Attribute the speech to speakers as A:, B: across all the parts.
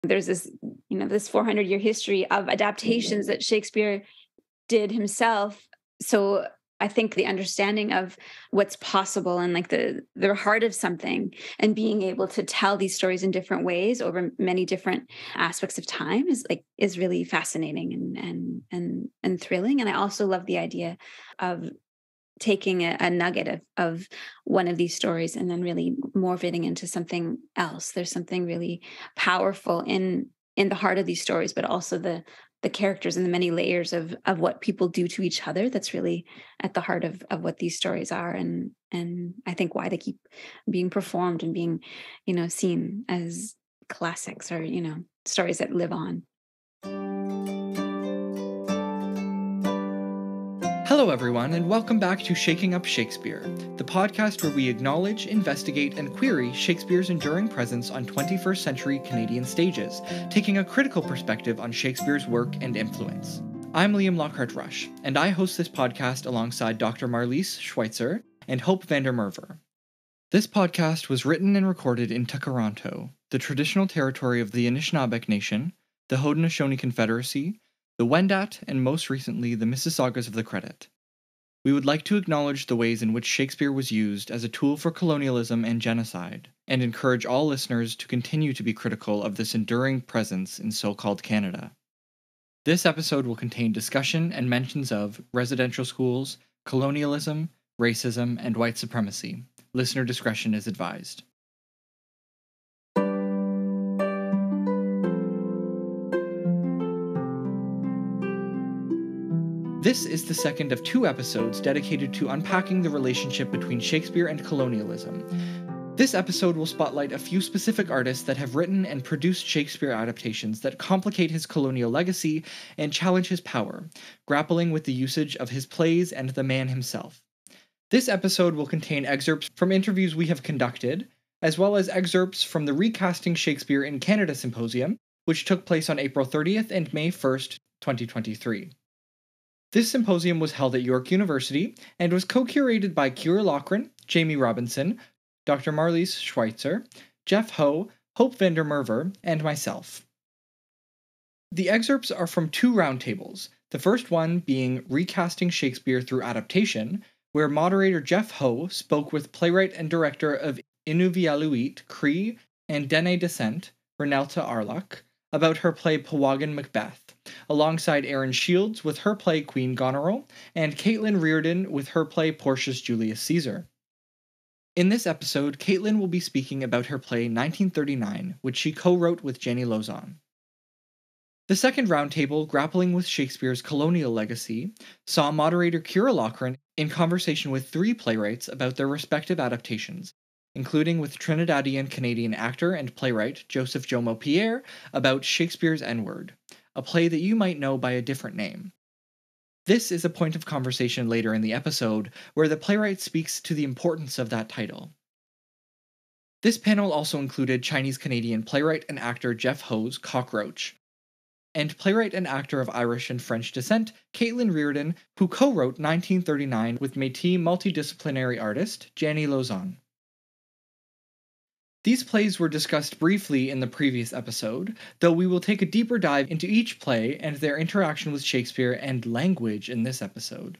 A: There's this 400-year history of adaptations that Shakespeare did himself. So I think the understanding of what's possible and like the heart of something and being able to tell these stories in different ways over many different aspects of time is really fascinating and thrilling. And I also love the idea of taking a nugget of one of these stories and then really morphing into something else. There's something really powerful in the heart of these stories, but also the characters and the many layers of what people do to each other. That's really at the heart of what these stories are. And I think why they keep being performed and being, seen as classics or, stories that live on.
B: Hello, everyone, and welcome back to Shaking Up Shakespeare, the podcast where we acknowledge, investigate, and query Shakespeare's enduring presence on 21st century Canadian stages, taking a critical perspective on Shakespeare's work and influence. I'm Liam Lockhart-Rush, and I host this podcast alongside Dr. Marlies Schweitzer and Hope van der Merwe. This podcast was written and recorded in Tkaronto, the traditional territory of the Anishinaabeg Nation, the Haudenosaunee Confederacy, the Wendat, and most recently, the Mississaugas of the Credit. We would like to acknowledge the ways in which Shakespeare was used as a tool for colonialism and genocide, and encourage all listeners to continue to be critical of this enduring presence in so-called Canada. This episode will contain discussion and mentions of residential schools, colonialism, racism, and white supremacy. Listener discretion is advised. This is the second of 2 episodes dedicated to unpacking the relationship between Shakespeare and colonialism. This episode will spotlight a few specific artists that have written and produced Shakespeare adaptations that complicate his colonial legacy and challenge his power, grappling with the usage of his plays and the man himself. This episode will contain excerpts from interviews we have conducted, as well as excerpts from the Recasting Shakespeare in Canada Symposium, which took place on April 30th and May 1st, 2023. This symposium was held at York University and was co-curated by Keira Loughran, Jamie Robinson, Dr. Marlies Schweitzer, Jeff Ho, Hope van der Merwe, and myself. The excerpts are from 2 roundtables, the first one being Recasting Shakespeare Through Adaptation, where moderator Jeff Ho spoke with playwright and director of Inuvialuit, Cree, and Dene Descent, Reneltta Arluk, about her play Powaghan Macbeth, alongside Erin Shields with her play Queen Goneril, and Kaitlyn Riordan with her play Portia's Julius Caesar. In this episode, Kaitlyn will be speaking about her play 1939, which she co-wrote with Jani Lauzon. The second roundtable, Grappling with Shakespeare's Colonial Legacy, saw moderator Keira Loughran in conversation with 3 playwrights about their respective adaptations, including with Trinidadian-Canadian actor and playwright Joseph Jomo Pierre about Shakespeare's N-Word, a play that you might know by a different name. This is a point of conversation later in the episode, where the playwright speaks to the importance of that title. This panel also included Chinese-Canadian playwright and actor Jeff Ho's Cockroach, and playwright and actor of Irish and French descent, Kaitlyn Riordan, who co-wrote 1939 with Métis multidisciplinary artist Jani Lauzon. These plays were discussed briefly in the previous episode, though we will take a deeper dive into each play and their interaction with Shakespeare and language in this episode.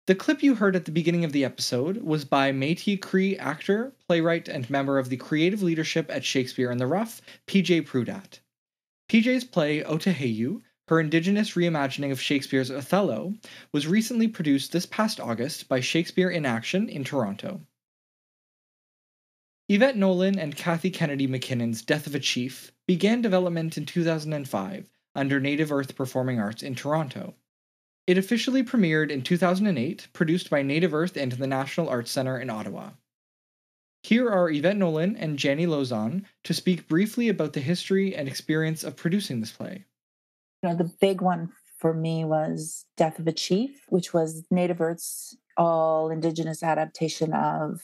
B: The clip you heard at the beginning of the episode was by Métis Cree actor, playwright, and member of the creative leadership at Shakespeare in the Rough, PJ Prudat. PJ's play Otaheyu, her Indigenous reimagining of Shakespeare's Othello, was recently produced this past August by Shakespeare in Action in Toronto. Yvette Nolan and Kathy Kennedy McKinnon's Death of a Chief began development in 2005 under Native Earth Performing Arts in Toronto. It officially premiered in 2008, produced by Native Earth and the National Arts Centre in Ottawa. Here are Yvette Nolan and Jani Lauzon to speak briefly about the history and experience of producing this play.
C: The big one for me was Death of a Chief, which was Native Earth's all Indigenous adaptation of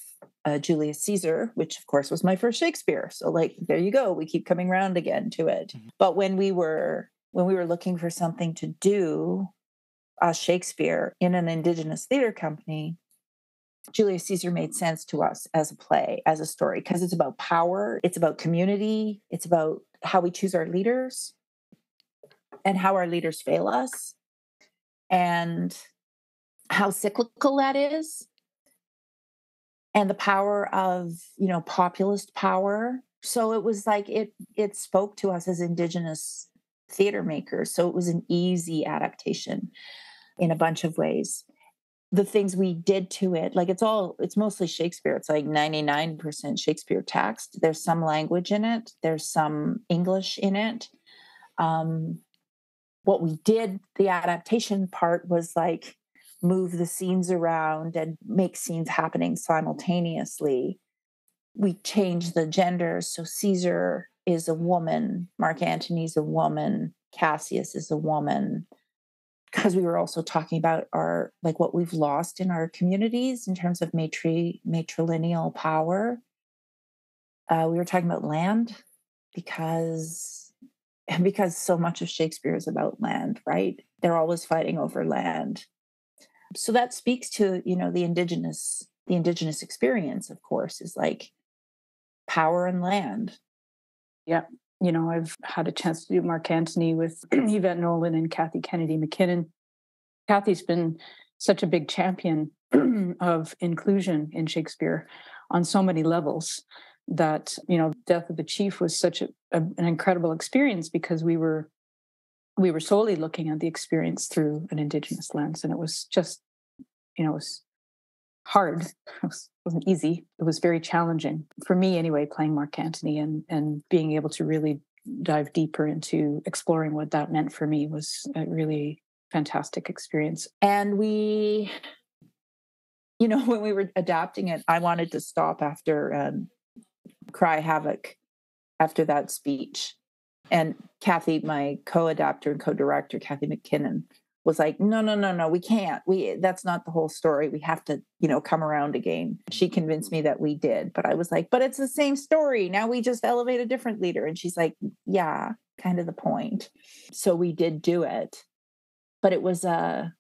C: Julius Caesar, which of course was my first Shakespeare. So there you go. We keep coming around again to it. Mm-hmm. But when we were looking for something to do as Shakespeare in an Indigenous theater company, Julius Caesar made sense to us as a play, as a story, because it's about power, it's about community, it's about how we choose our leaders and how our leaders fail us and how cyclical that is, and the power of, populist power. So it was like it spoke to us as Indigenous theater makers. So it was an easy adaptation in a bunch of ways. The things we did to it, like it's mostly Shakespeare. It's like 99% Shakespeare text. There's some language in it. There's some English in it. What we did, the adaptation part, was like move the scenes around and make scenes happening simultaneously. We changed the genders. So Caesar is a woman, Mark Antony's a woman, Cassius is a woman, because we were also talking about what we've lost in our communities in terms of matrilineal power. We were talking about land because so much of Shakespeare is about land, right? They're always fighting over land. So that speaks to, the indigenous experience, of course, is like power and land.
D: Yeah. I've had a chance to do Mark Antony with Yvette Nolan and Kathy Kennedy McKinnon. Kathy's been such a big champion of inclusion in Shakespeare on so many levels that, Death of the Chief was such an incredible experience because we were solely looking at the experience through an Indigenous lens. And it was just, it was hard. It wasn't easy. It was very challenging for me anyway, playing Mark Antony and being able to really dive deeper into exploring what that meant for me was a really fantastic experience.
C: And we, when we were adapting it, I wanted to stop after Cry Havoc after that speech. And Kathy, my co-adapter and co-director, Kathy McKinnon, was like, no, we can't. That's not the whole story. We have to, come around again. She convinced me that we did. But I was like, but it's the same story. Now we just elevate a different leader. And she's like, yeah, kind of the point. So we did do it. But it was it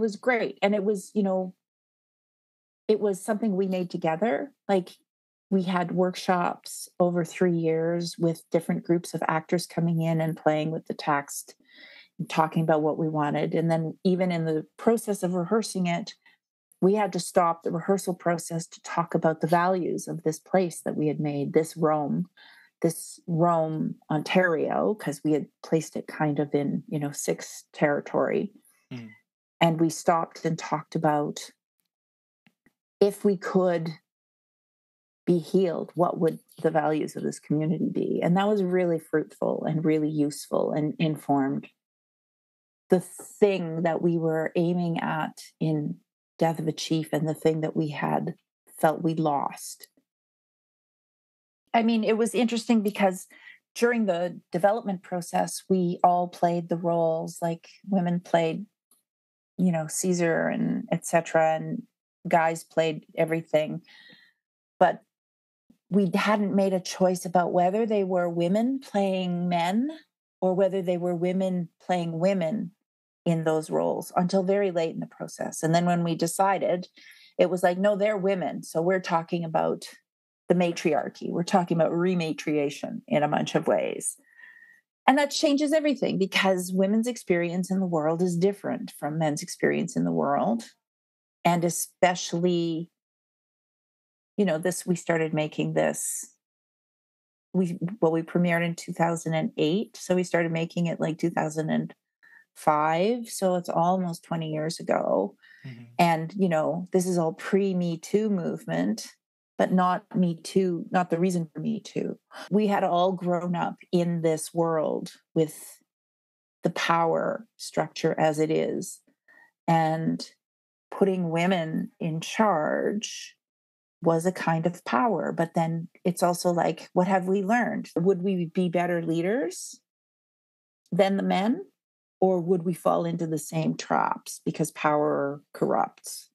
C: was great. And it was, it was something we made together. Like, we had workshops over 3 years with different groups of actors coming in and playing with the text and talking about what we wanted. And then even in the process of rehearsing it, we had to stop the rehearsal process to talk about the values of this place that we had made, this Rome, Ontario, because we had placed it kind of in, 6th territory. Mm. And we stopped and talked about, if we could be healed, what would the values of this community be? And that was really fruitful and really useful and informed the thing that we were aiming at in Death of a Chief and the thing that we had felt we lost. I mean, it was interesting because during the development process, we all played the roles, like women played, Caesar and etc., and guys played everything. But we hadn't made a choice about whether they were women playing men or whether they were women playing women in those roles until very late in the process. And then when we decided, it was like, no, they're women. So we're talking about the matriarchy. We're talking about rematriation in a bunch of ways. And that changes everything because women's experience in the world is different from men's experience in the world. And especially, we started making this. We premiered in 2008. So we started making it like 2005. So it's almost 20 years ago. Mm-hmm. And, this is all pre-Me Too movement, but not Me Too, not the reason for Me Too. We had all grown up in this world with the power structure as it is. And putting women in charge was a kind of power. But then it's also like, what have we learned? Would we be better leaders than the men? Or would we fall into the same traps because power corrupts?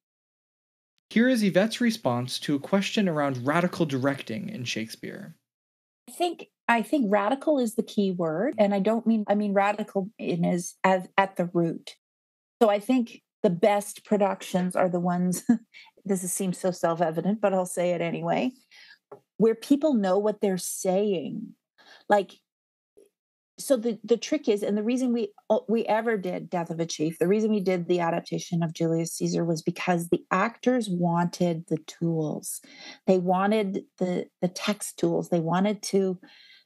B: Here is Yvette's response to a question around radical directing in Shakespeare.
C: I think radical is the key word. And I mean radical is at the root. So I think the best productions are the ones, this seems so self-evident, but I'll say it anyway. where people know what they're saying. Like, so the trick is, and the reason we ever did Death of a Chief, the reason we did the adaptation of Julius Caesar was because the actors wanted the tools. They wanted the text tools. They wanted to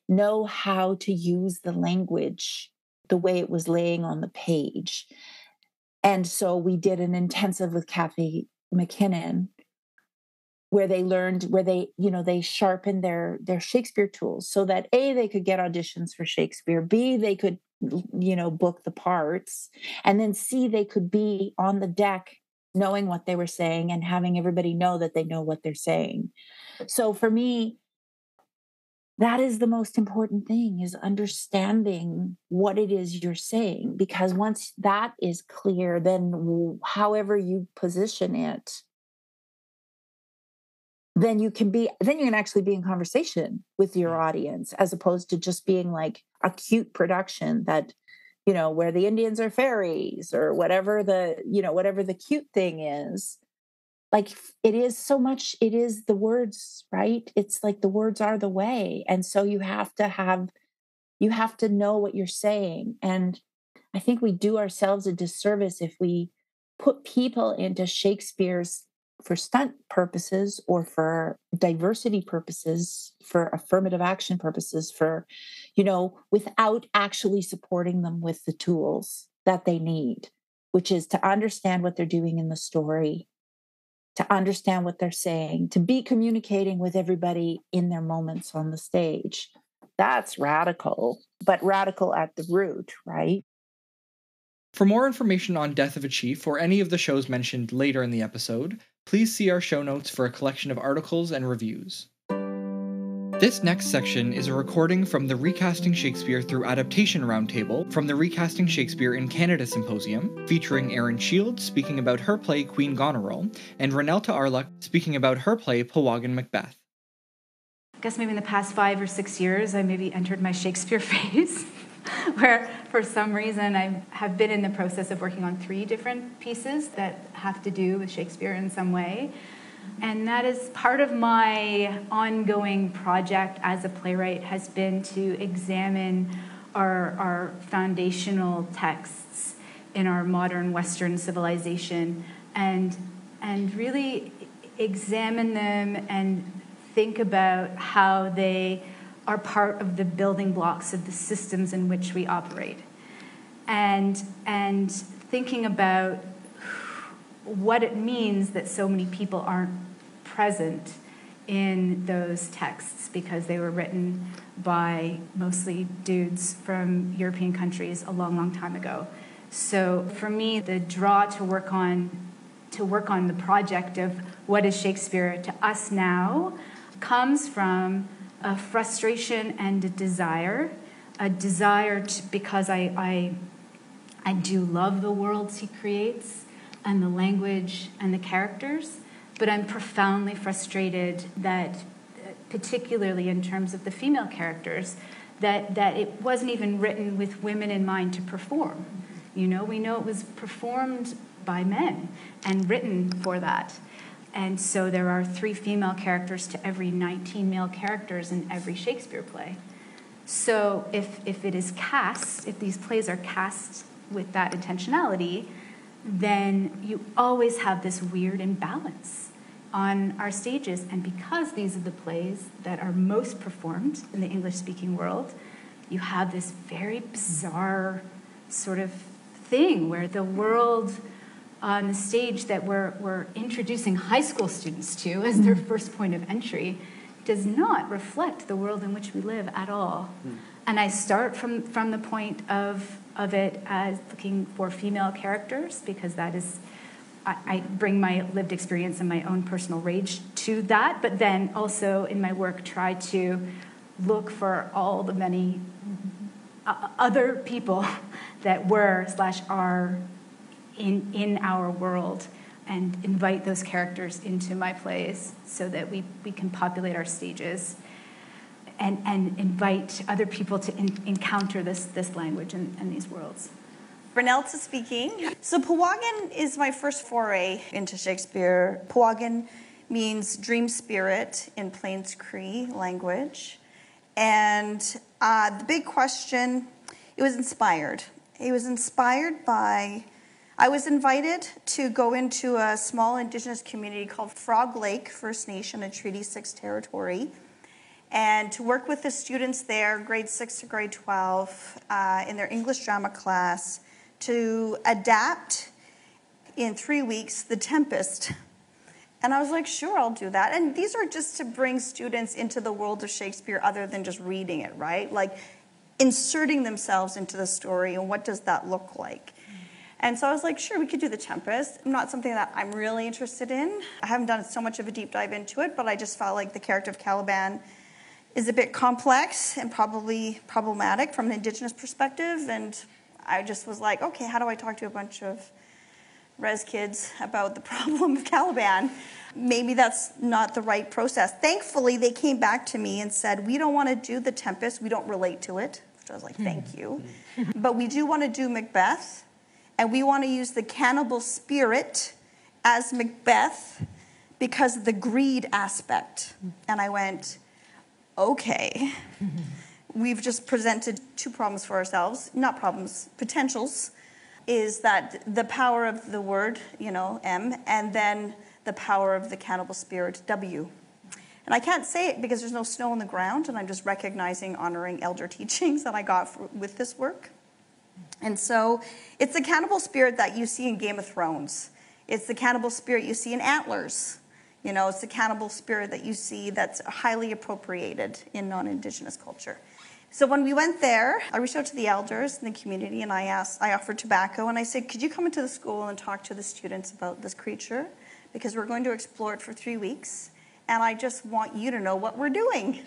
C: know how to use the language the way it was laying on the page. And so we did an intensive with Kathy McKinnon where they learned, where they sharpened their Shakespeare tools so that A, they could get auditions for Shakespeare, B, they could, book the parts, and then C, they could be on the deck knowing what they were saying and having everybody know that they know what they're saying. So for me, that is the most important thing, is understanding what it is you're saying, because once that is clear, then however you position it, then you can actually be in conversation with your audience, as opposed to just being like a cute production that, where the Indians are fairies or whatever the cute thing is. Like, it is the words, right? It's like the words are the way. And so you have to know what you're saying. And I think we do ourselves a disservice if we put people into Shakespeare's for stunt purposes or for diversity purposes, for affirmative action purposes, without actually supporting them with the tools that they need, which is to understand what they're doing in the story, to understand what they're saying, to be communicating with everybody in their moments on the stage. That's radical, but radical at the root, right?
B: For more information on Death of a Chief or any of the shows mentioned later in the episode, please see our show notes for a collection of articles and reviews. This next section is a recording from the Recasting Shakespeare Through Adaptation Roundtable from the Recasting Shakespeare in Canada Symposium, featuring Erin Shields speaking about her play Queen Goneril, and Reneltta Arluk speaking about her play Powaghan Macbeth.
E: I guess maybe in the past 5 or 6 years, I maybe entered my Shakespeare phase, where for some reason I have been in the process of working on 3 different pieces that have to do with Shakespeare in some way. And that is part of my ongoing project as a playwright, has been to examine our foundational texts in our modern Western civilization and really examine them and think about how they are part of the building blocks of the systems in which we operate. And thinking about what it means that so many people aren't present in those texts because they were written by mostly dudes from European countries a long, long time ago. So for me, the draw to work on the project of what is Shakespeare to us now comes from a frustration and a desire because I do love the worlds he creates and the language and the characters, but I'm profoundly frustrated that, particularly in terms of the female characters, that it wasn't even written with women in mind to perform. We know it was performed by men and written for that. And so there are 3 female characters to every 19 male characters in every Shakespeare play. So if these plays are cast with that intentionality, then you always have this weird imbalance on our stages. And because these are the plays that are most performed in the English-speaking world, you have this very bizarre sort of thing where the world on the stage that we're introducing high school students to as their first point of entry does not reflect the world in which we live at all. And I start from the point of it as looking for female characters, because that is, I bring my lived experience and my own personal rage to that, but then also in my work try to look for all the many other people that were/are in our world and invite those characters into my plays so that we can populate our stages and invite other people to encounter this language and these worlds.
F: Reneltta speaking. So Powaghan is my first foray into Shakespeare. Powaghan means dream spirit in Plains Cree language. And the big question, it was inspired. It was inspired by, I was invited to go into a small Indigenous community called Frog Lake First Nation, a Treaty 6 territory, and to work with the students there, grade 6 to grade 12, in their English drama class, to adapt in 3 weeks The Tempest. And I was like, sure, I'll do that. And these are just to bring students into the world of Shakespeare other than just reading it, right? Like inserting themselves into the story, and what does that look like? And so I was like, sure, we could do The Tempest. Not something that I'm really interested in. I haven't done so much of a deep dive into it, but I just felt like the character of Caliban is a bit complex and probably problematic from an Indigenous perspective. And I just was like, okay, how do I talk to a bunch of res kids about the problem of Caliban? Maybe that's not the right process. Thankfully, they came back to me and said, we don't want to do The Tempest. We don't relate to it. Which I was like, thank you. But we do want to do Macbeth. And we want to use the cannibal spirit as Macbeth because of the greed aspect. And I went, okay. We've just presented two problems for ourselves. Not problems, potentials. Is that the power of the word, M, and then the power of the cannibal spirit, W. And I can't say it because there's no snow on the ground, and I'm just recognizing, honoring elder teachings that I got with this work. And so it's the cannibal spirit that you see in Game of Thrones. It's the cannibal spirit you see in Antlers. It's the cannibal spirit that you see that's highly appropriated in non-Indigenous culture. So when we went there, I reached out to the elders in the community, and I offered tobacco, and I said, could you come into the school and talk to the students about this creature? Because we're going to explore it for 3 weeks, and I just want you to know what we're doing.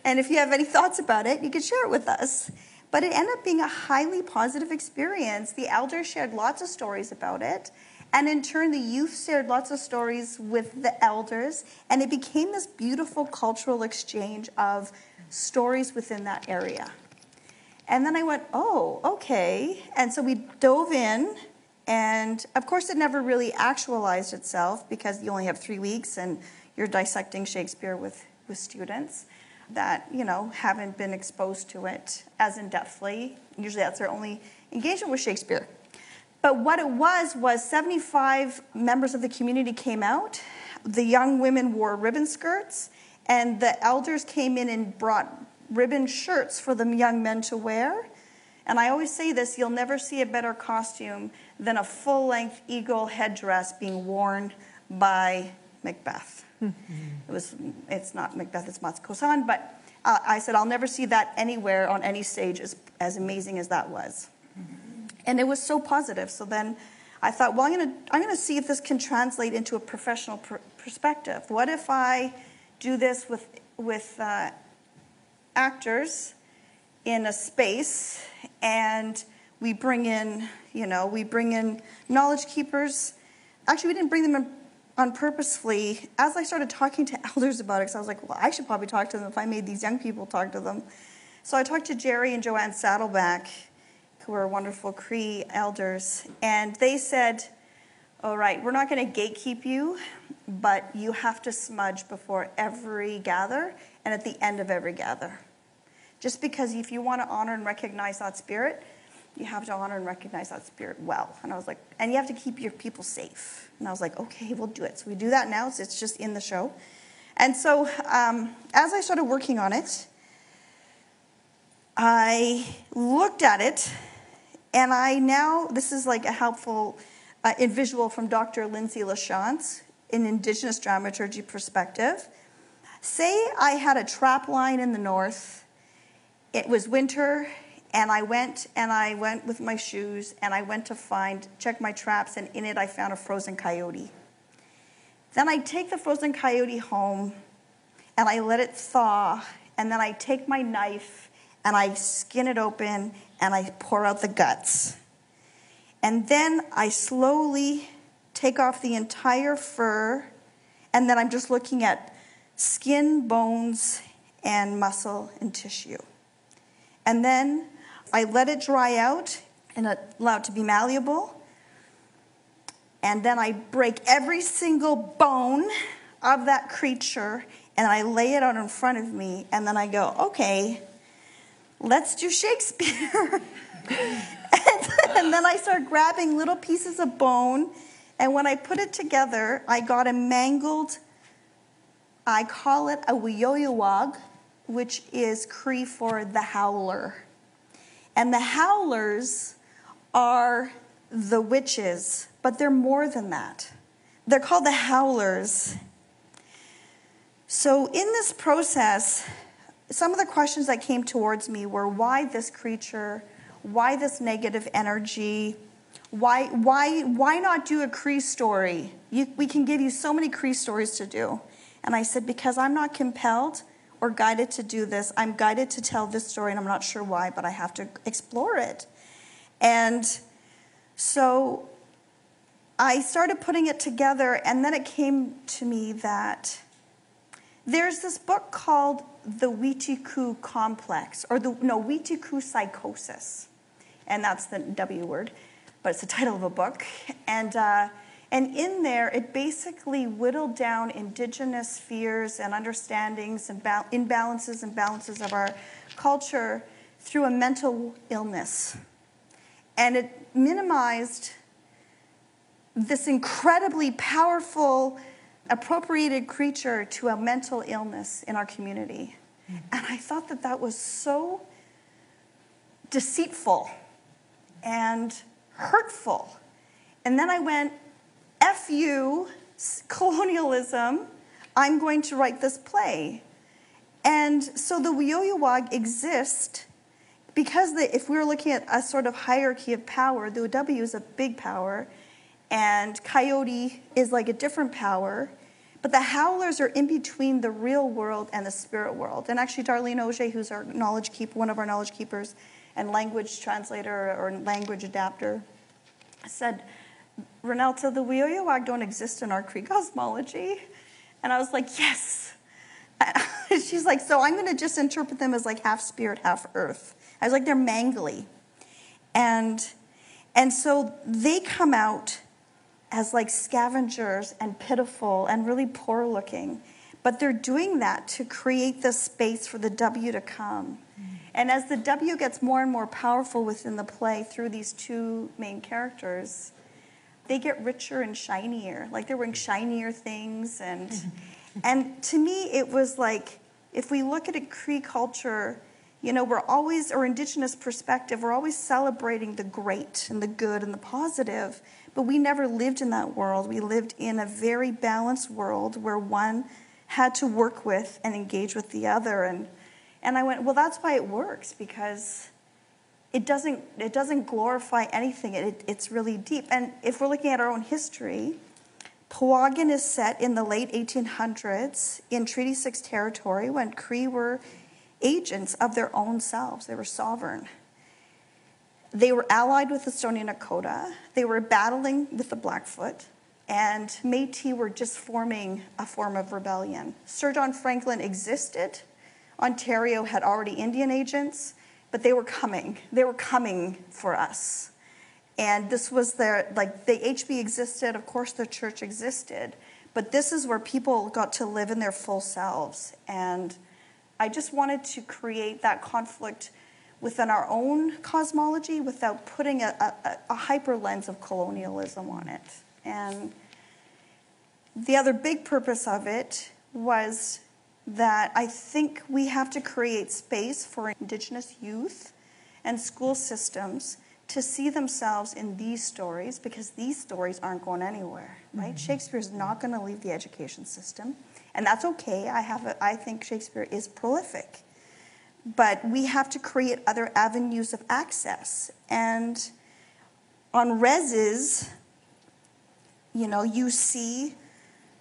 F: And if you have any thoughts about it, you can share it with us. But it ended up being a highly positive experience. The elders shared lots of stories about it. And in turn, the youth shared lots of stories with the elders. And it became this beautiful cultural exchange of stories within that area. And then I went, oh, okay. And so we dove in. And of course, it never really actualized itself because you only have 3 weeks and you're dissecting Shakespeare with students that, haven't been exposed to it as in-depthly. Usually that's their only engagement with Shakespeare. But what it was 75 members of the community came out. The young women wore ribbon skirts, and the elders came in and brought ribbon shirts for the young men to wear. And I always say this, you'll never see a better costume than a full-length eagle headdress being worn by Macbeth. It's not Macbeth, it's Matsuko-san, but I said I'll never see that anywhere on any stage as amazing as that was. And it was so positive. So then I thought, well, I'm gonna see if this can translate into a professional perspective. What if I do this with actors in a space, and we bring in knowledge keepers. Actually, we didn't bring them in unpurposefully. As I started talking to elders about it, because I was like, well, I should probably talk to them if I made these young people talk to them. So I talked to Jerry and Joanne Saddleback, who are wonderful Cree elders, and they said, all right, we're not going to gatekeep you, but you have to smudge before every gather and at the end of every gather. Just because if you want to honor and recognize that spirit, you have to honor and recognize that spirit well. And I was like, and you have to keep your people safe. And I was like, okay, we'll do it. So we do that now. It's just in the show. And so as I started working on it, I looked at it, and this is like a helpful visual from Dr. Lindsay Lachance in Indigenous dramaturgy perspective. Say I had a trap line in the north. It was winter, and I went with my shoes, and I went to check my traps, and in it I found a frozen coyote. Then I take the frozen coyote home, and I let it thaw, and then I take my knife, and I skin it open, and I pour out the guts. And then I slowly take off the entire fur, and then I'm just looking at skin, bones, and muscle and tissue. And then I let it dry out and allow it to be malleable. And then I break every single bone of that creature, and I lay it out in front of me, and then I go, okay, let's do Shakespeare. And then I start grabbing little pieces of bone, and when I put it together, I got a mangled, I call it a Wioyowag, which is Cree for the howler. And the howlers are the witches, but they're more than that. They're called the howlers. So in this process, some of the questions that came towards me were, why this creature? Why this negative energy? Why not do a Cree story? We can give you so many Cree stories to do. And I said, because I'm not compelled or guided to do this. I'm guided to tell this story, and I'm not sure why, but I have to explore it. And so I started putting it together, and then it came to me that there's this book called The Witiku Complex, or Witiku Psychosis. And that's the W word, but it's the title of a book. And in there, it basically whittled down indigenous fears and understandings and imbalances and balances of our culture through a mental illness. And it minimized this incredibly powerful, appropriated creature to a mental illness in our community. And I thought that that was so deceitful and hurtful. And then I went, F you, colonialism, I'm going to write this play. And so the Wioyowag exist because if we were looking at a sort of hierarchy of power, the W is a big power, and Coyote is like a different power. But the howlers are in between the real world and the spirit world. And actually, Darlene Auger, who's our knowledge keeper, one of our knowledge keepers, and language translator or language adapter, said, Reneltta, the Wioyowag don't exist in our Cree cosmology. And I was like, yes. She's like, so I'm going to just interpret them as like half spirit, half earth. I was like, they're mangly. And so they come out as like scavengers and pitiful and really poor looking. But they're doing that to create this space for the W to come. And as the W gets more and more powerful within the play through these two main characters, they get richer and shinier. Like they're wearing shinier things. And to me, it was like, if we look at a Cree culture, we're always, or indigenous perspective, we're always celebrating the great and the good and the positive. But we never lived in that world. We lived in a very balanced world where one had to work with and engage with the other. And I went, well, that's why it works, because it doesn't glorify anything. It's really deep. And if we're looking at our own history, Powagin is set in the late 1800s in Treaty 6 territory when Cree were agents of their own selves. They were sovereign. They were allied with the Stoney Nakoda. They were battling with the Blackfoot. And Métis were just forming a form of rebellion. Sir John Franklin existed. Ontario had already Indian agents. But they were coming. They were coming for us. And this was the HB existed. Of course, the church existed. But this is where people got to live in their full selves. And I just wanted to create that conflict within our own cosmology without putting a hyper lens of colonialism on it. And the other big purpose of it was that I think we have to create space for Indigenous youth and school systems to see themselves in these stories, because these stories aren't going anywhere, right? Mm-hmm. Shakespeare is not going to leave the education system, and that's okay. I think Shakespeare is prolific. But we have to create other avenues of access. And on reses, you see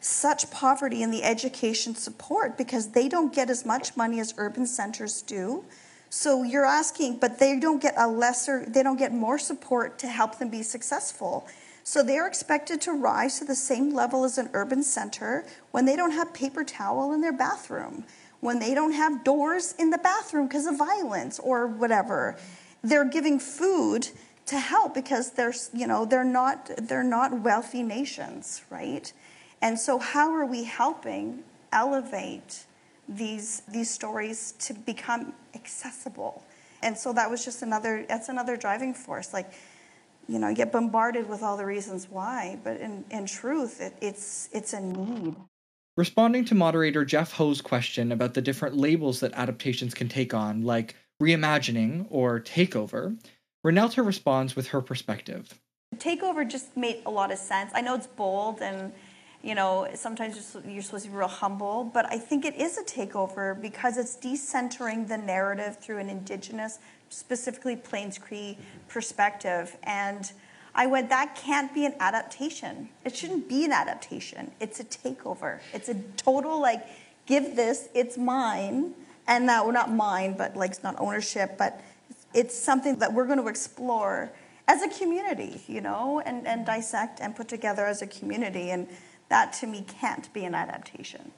F: such poverty in the education support because they don't get as much money as urban centers do. So you're asking, but they don't get more support to help them be successful. So they're expected to rise to the same level as an urban center when they don't have paper towel in their bathroom, when they don't have doors in the bathroom because of violence or whatever. They're giving food to help because they're not wealthy nations, right? And so how are we helping elevate these stories to become accessible? And so that was just another driving force. Like, you know, you get bombarded with all the reasons why, but in truth, it's a need.
B: Responding to moderator Jeff Ho's question about the different labels that adaptations can take on, like reimagining or takeover, Reneltta responds with her perspective.
F: Takeover just made a lot of sense. I know it's bold and, you know, sometimes you're supposed to be real humble, but I think it is a takeover because it's decentering the narrative through an Indigenous, specifically Plains Cree perspective. And I went, that can't be an adaptation. It shouldn't be an adaptation. It's a takeover. It's a total, like, give this, it's mine. And now, well, not mine, but like, it's not ownership, but it's something that we're going to explore as a community, you know, and dissect and put together as a community. And that, to me, can't be an adaptation.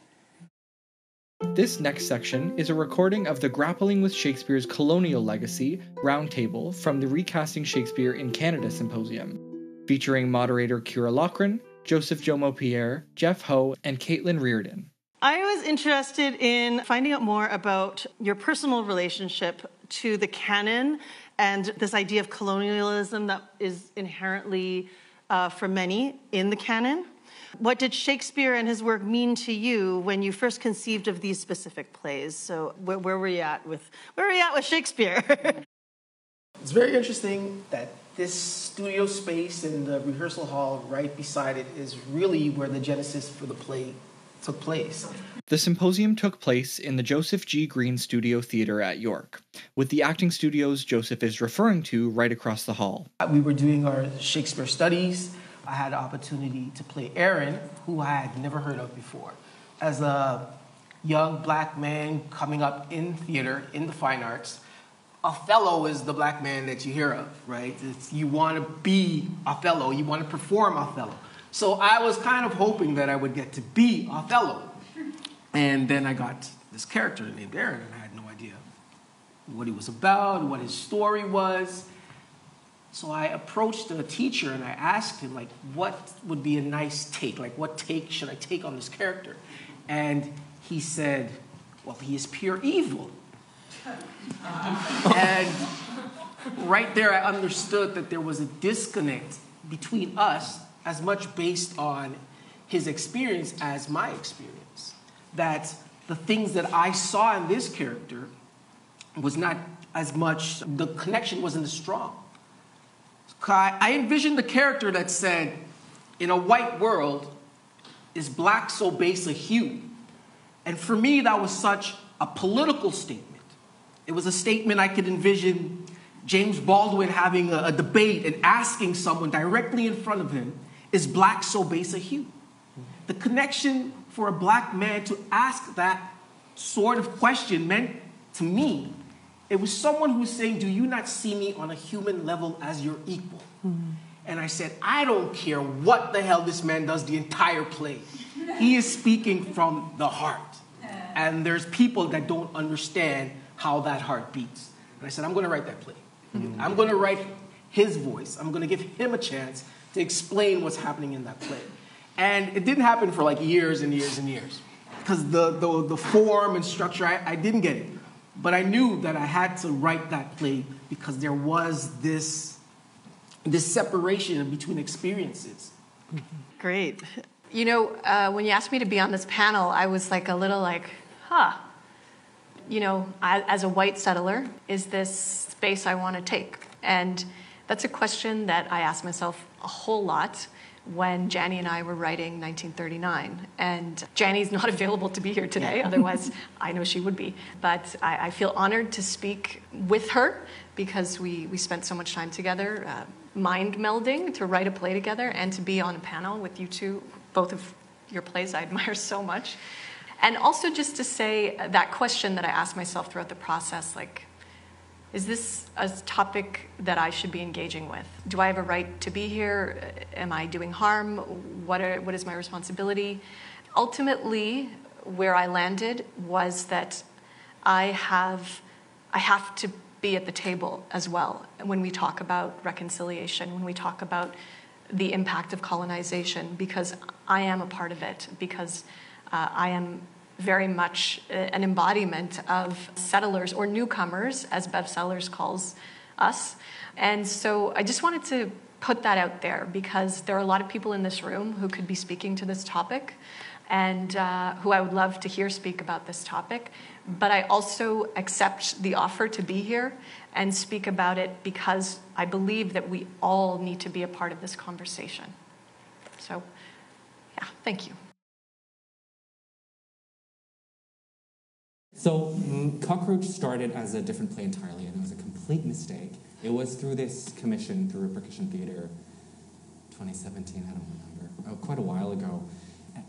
B: This next section is a recording of the Grappling with Shakespeare's Colonial Legacy roundtable from the Recasting Shakespeare in Canada Symposium, featuring moderator Keira Loughran, Joseph Jomo Pierre, Jeff Ho, and Kaitlyn Riordan.
G: I was interested in finding out more about your personal relationship to the canon and this idea of colonialism that is inherently, for many, in the canon. What did Shakespeare and his work mean to you when you first conceived of these specific plays? So where were you at with Shakespeare?
H: It's very interesting that this studio space and the rehearsal hall right beside it is really where the genesis for the play took place.
B: The symposium took place in the Joseph G. Green Studio Theatre at York, with the acting studios Joseph is referring to right across the hall.
H: We were doing our Shakespeare studies. I had the opportunity to play Erin, who I had never heard of before. As a young black man coming up in theater, in the fine arts, Othello is the black man that you hear of, right? You want to be Othello, you want to perform Othello. So I was kind of hoping that I would get to be Othello. And then I got this character named Erin, and I had no idea what he was about, what his story was. So I approached the teacher and I asked him, like, what would be a nice take? Like, what take should I take on this character? And he said, well, he is pure evil. And right there I understood that there was a disconnect between us as much based on his experience as my experience. That the things that I saw in this character was not as much, the connection wasn't as strong. I envisioned the character that said, in a white world, is black so base a hue? And for me, that was such a political statement. It was a statement I could envision James Baldwin having a debate and asking someone directly in front of him, is black so base a hue? The connection for a black man to ask that sort of question meant to me, it was someone who was saying, do you not see me on a human level as your equal? Mm-hmm. And I said, I don't care what the hell this man does the entire play. He is speaking from the heart. And there's people that don't understand how that heart beats. And I said, I'm going to write that play. Mm-hmm. I'm going to write his voice. I'm going to give him a chance to explain what's happening in that play. And it didn't happen for like years and years and years. Because the form and structure, I didn't get it. But I knew that I had to write that play because there was this separation between experiences.
G: Great. You know, when you asked me to be on this panel, I was like a little like, you know, as a white settler, is this space I want to take? And that's a question that I asked myself a whole lot when Jani and I were writing 1939. And Jani's not available to be here today, otherwise I know she would be. But I feel honored to speak with her because we spent so much time together, mind melding to write a play together and to be on a panel with you two, both of your plays I admire so much. And also just to say that question that I asked myself throughout the process, like, is this a topic that I should be engaging with? Do I have a right to be here? Am I doing harm? What is my responsibility? Ultimately, where I landed was that I have to be at the table as well when we talk about reconciliation, when we talk about the impact of colonization, because I am a part of it, because I am very much an embodiment of settlers or newcomers, as Bev Sellers calls us. And so I just wanted to put that out there, because there are a lot of people in this room who could be speaking to this topic, and who I would love to hear speak about this topic. But I also accept the offer to be here and speak about it, because I believe that we all need to be a part of this conversation. So, yeah, thank you.
I: So Cockroach started as a different play entirely, and it was a complete mistake. It was through this commission, through Repercussion Theatre, 2017, I don't remember, quite a while ago.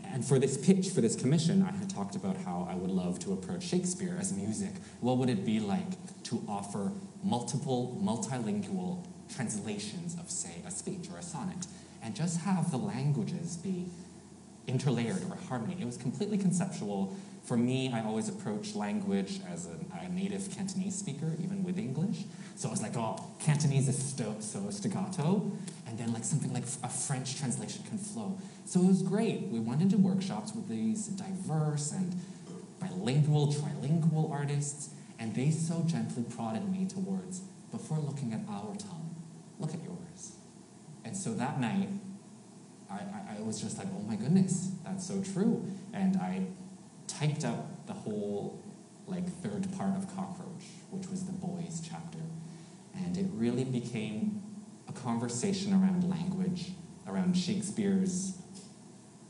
I: And for this pitch, for this commission, I had talked about how I would love to approach Shakespeare as music. What would it be like to offer multiple, multilingual translations of, say, a speech or a sonnet, and just have the languages be interlayered or a harmony? It was completely conceptual. For me, I always approach language as a native Cantonese speaker, even with English. So I was like, oh, Cantonese is so staccato, and then like something like a French translation can flow. So it was great. We went into workshops with these diverse and bilingual, trilingual artists, and they so gently prodded me towards, before looking at our tongue, look at yours. And so that night, I was just like, oh my goodness, that's so true. And I typed up the whole third part of Cockroach, which was the boys chapter. And it really became a conversation around language, around Shakespeare's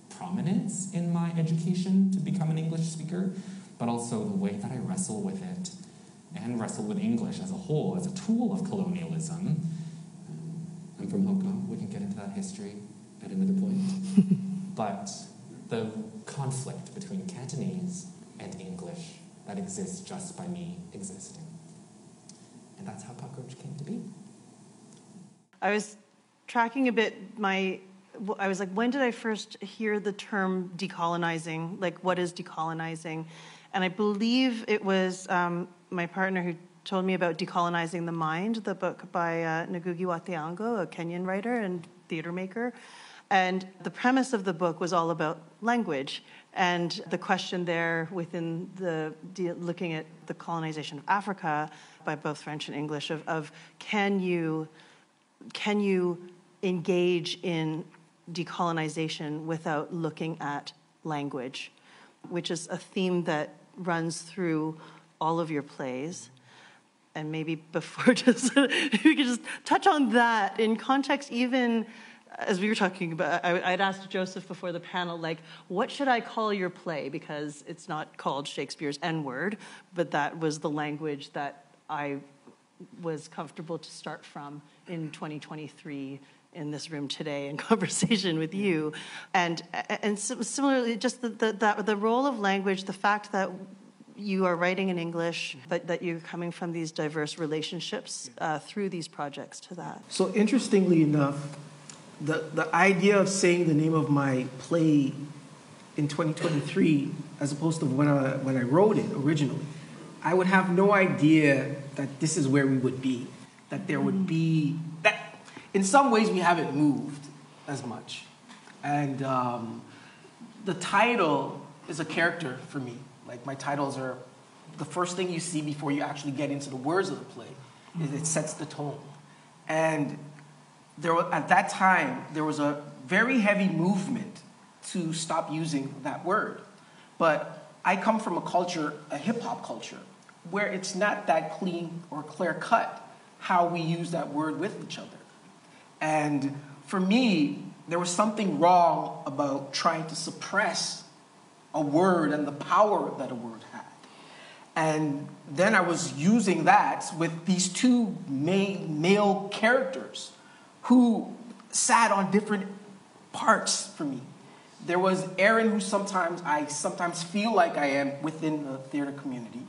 I: prominence in my education to become an English speaker, but also the way that I wrestle with it and wrestle with English as a whole, as a tool of colonialism. I'm from Hong Kong. We can get into that history at another point. But the conflict between Cantonese and English that exists just by me existing. And that's how Cockroach came to be.
J: I was tracking a bit I was like, when did I first hear the term decolonizing? Like, what is decolonizing? And I believe it was my partner who told me about Decolonizing the Mind, the book by Ngugi wa Thiong'o, a Kenyan writer and theater maker. And the premise of the book was all about language. And the question there within looking at the colonization of Africa by both French and English of can you engage in decolonization without looking at language, which is a theme that runs through all of your plays. And maybe before just we could just touch on that in context, even as we were talking about, I'd asked Joseph before the panel, what should I call your play? Because it's not called Shakespeare's N-word, but that was the language that I was comfortable to start from in 2023 in this room today in conversation with you. And similarly, just the role of language, the fact that you are writing in English, but that you're coming from these diverse relationships through these projects to that.
H: So interestingly enough, the idea of saying the name of my play in 2023, as opposed to when I wrote it originally, I would have no idea that this is where we would be, that there would be, that in some ways we haven't moved as much. And the title is a character for me. My titles are the first thing you see before you actually get into the words of the play. It sets the tone. And at that time, there was a very heavy movement to stop using that word. But I come from a culture, a hip-hop culture, where it's not that clean or clear-cut how we use that word with each other. And for me, there was something wrong about trying to suppress a word and the power that a word had. And then I was using that with these two male characters who sat on different parts for me. There was Erin, who I sometimes feel like I am within the theater community.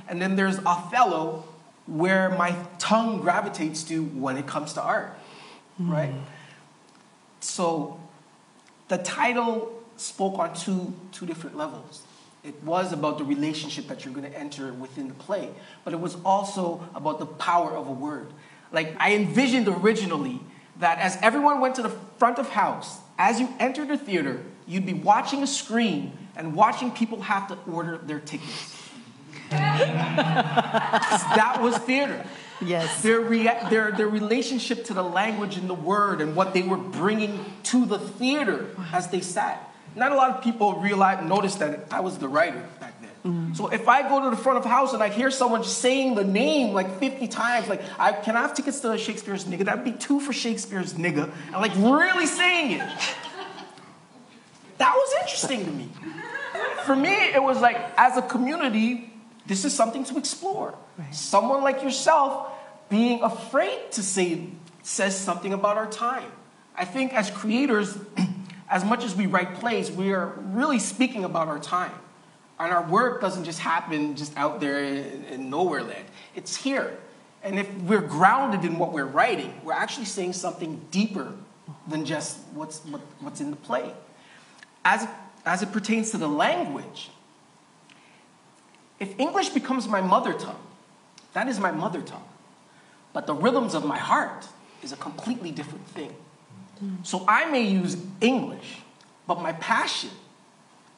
H: And then there's Othello, where my tongue gravitates to when it comes to art, right? So the title spoke on two different levels. It was about the relationship that you're going to enter within the play, but it was also about the power of a word. I envisioned originally that as everyone went to the front of house, as you entered the theater, you'd be watching a screen and watching people have to order their tickets. That was theater.
J: Yes.
H: Their relationship to the language and the word and what they were bringing to the theater as they sat. Not a lot of people noticed that I was the writer back then. So if I go to the front of the house and I hear someone saying the name like 50 times, like, can I have tickets to Shakespeare's Nigga? That'd be 2 for Shakespeare's Nigga. And like really saying it. That was interesting to me. For me, it was like, as a community, this is something to explore. Right. Someone like yourself being afraid to says something about our time. I think as creators, as much as we write plays, we are really speaking about our time. And our work doesn't just happen just out there in nowhere land. It's here. And if we're grounded in what we're writing, we're actually saying something deeper than just what's in the play. As it pertains to the language, if English becomes my mother tongue, that is my mother tongue. But the rhythms of my heart is a completely different thing. So I may use English, but my passion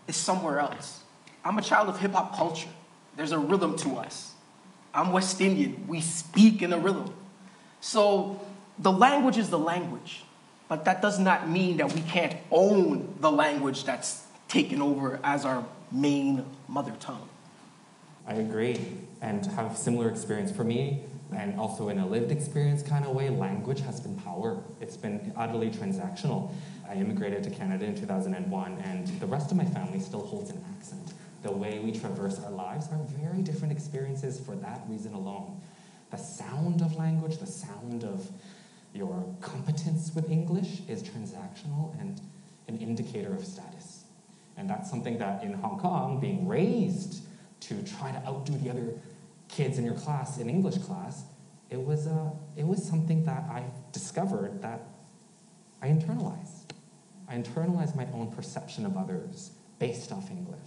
H: is somewhere else. I'm a child of hip-hop culture. There's a rhythm to us. I'm West Indian. We speak in a rhythm. So the language is the language. But that does not mean that we can't own the language that's taken over as our main mother tongue.
I: I agree and have a similar experience. For me, and also in a lived experience kind of way, language has been power. It's been utterly transactional. I immigrated to Canada in 2001, and the rest of my family still holds an accent. The way we traverse our lives are very different experiences for that reason alone. The sound of language, the sound of your competence with English is transactional and an indicator of status. And that's something that in Hong Kong, being raised to try to outdo the other kids in your class in English class, it was something that I discovered that I internalized. I internalized my own perception of others based off English.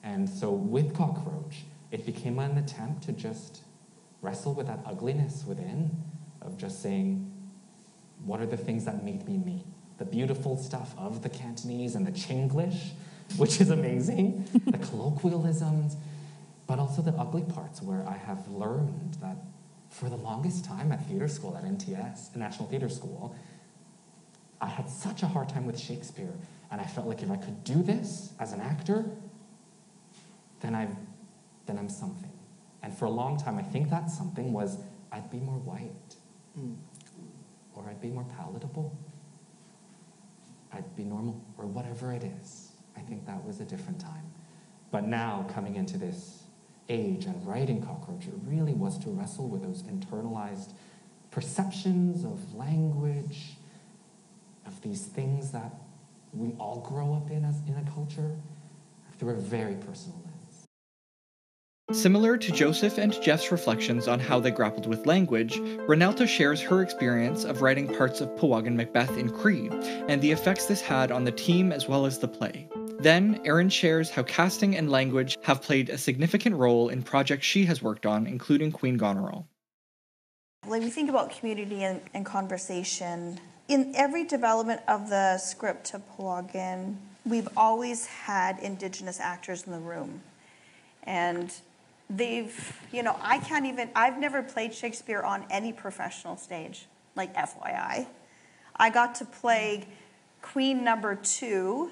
I: And so with Cockroach, it became an attempt to just wrestle with that ugliness within of just saying, what are the things that made me me? The beautiful stuff of the Cantonese and the Chinglish, which is amazing, the colloquialisms, but also the ugly parts where I have learned that for the longest time at theater school, at NTS, National Theater School, I had such a hard time with Shakespeare, and I felt like if I could do this as an actor, then I'm something. And for a long time, I think that something was I'd be more white, or I'd be more palatable, I'd be normal, or whatever it is. I think that was a different time. But now, coming into this age and writing Cockroach, it really was to wrestle with those internalized perceptions of language, of these things that we all grow up in a culture, through a very personal lens.
B: Similar to Joseph and Jeff's reflections on how they grappled with language, Reneltta shares her experience of writing parts of Powaggan Macbeth in Cree, and the effects this had on the team as well as the play. Then, Erin shares how casting and language have played a significant role in projects she has worked on, including Queen Goneril.
F: Like we think about community and conversation. In every development of the script to Powaggan, we've always had Indigenous actors in the room. And I've never played Shakespeare on any professional stage, like FYI. I got to play Queen number 2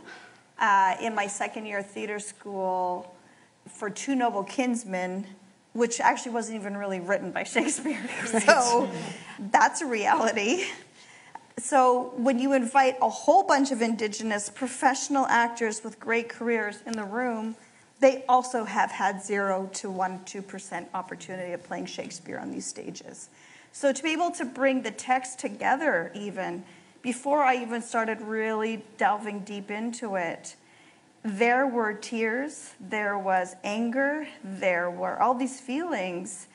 F: in my second year of theater school for Two Noble Kinsmen, which actually wasn't even really written by Shakespeare. Right. So that's a reality. So when you invite a whole bunch of Indigenous professional actors with great careers in the room, they also have had 0 to 2% opportunity of playing Shakespeare on these stages. So to be able to bring the text together even, before I even started really delving deep into it, there were tears, there was anger, there were all these feelings.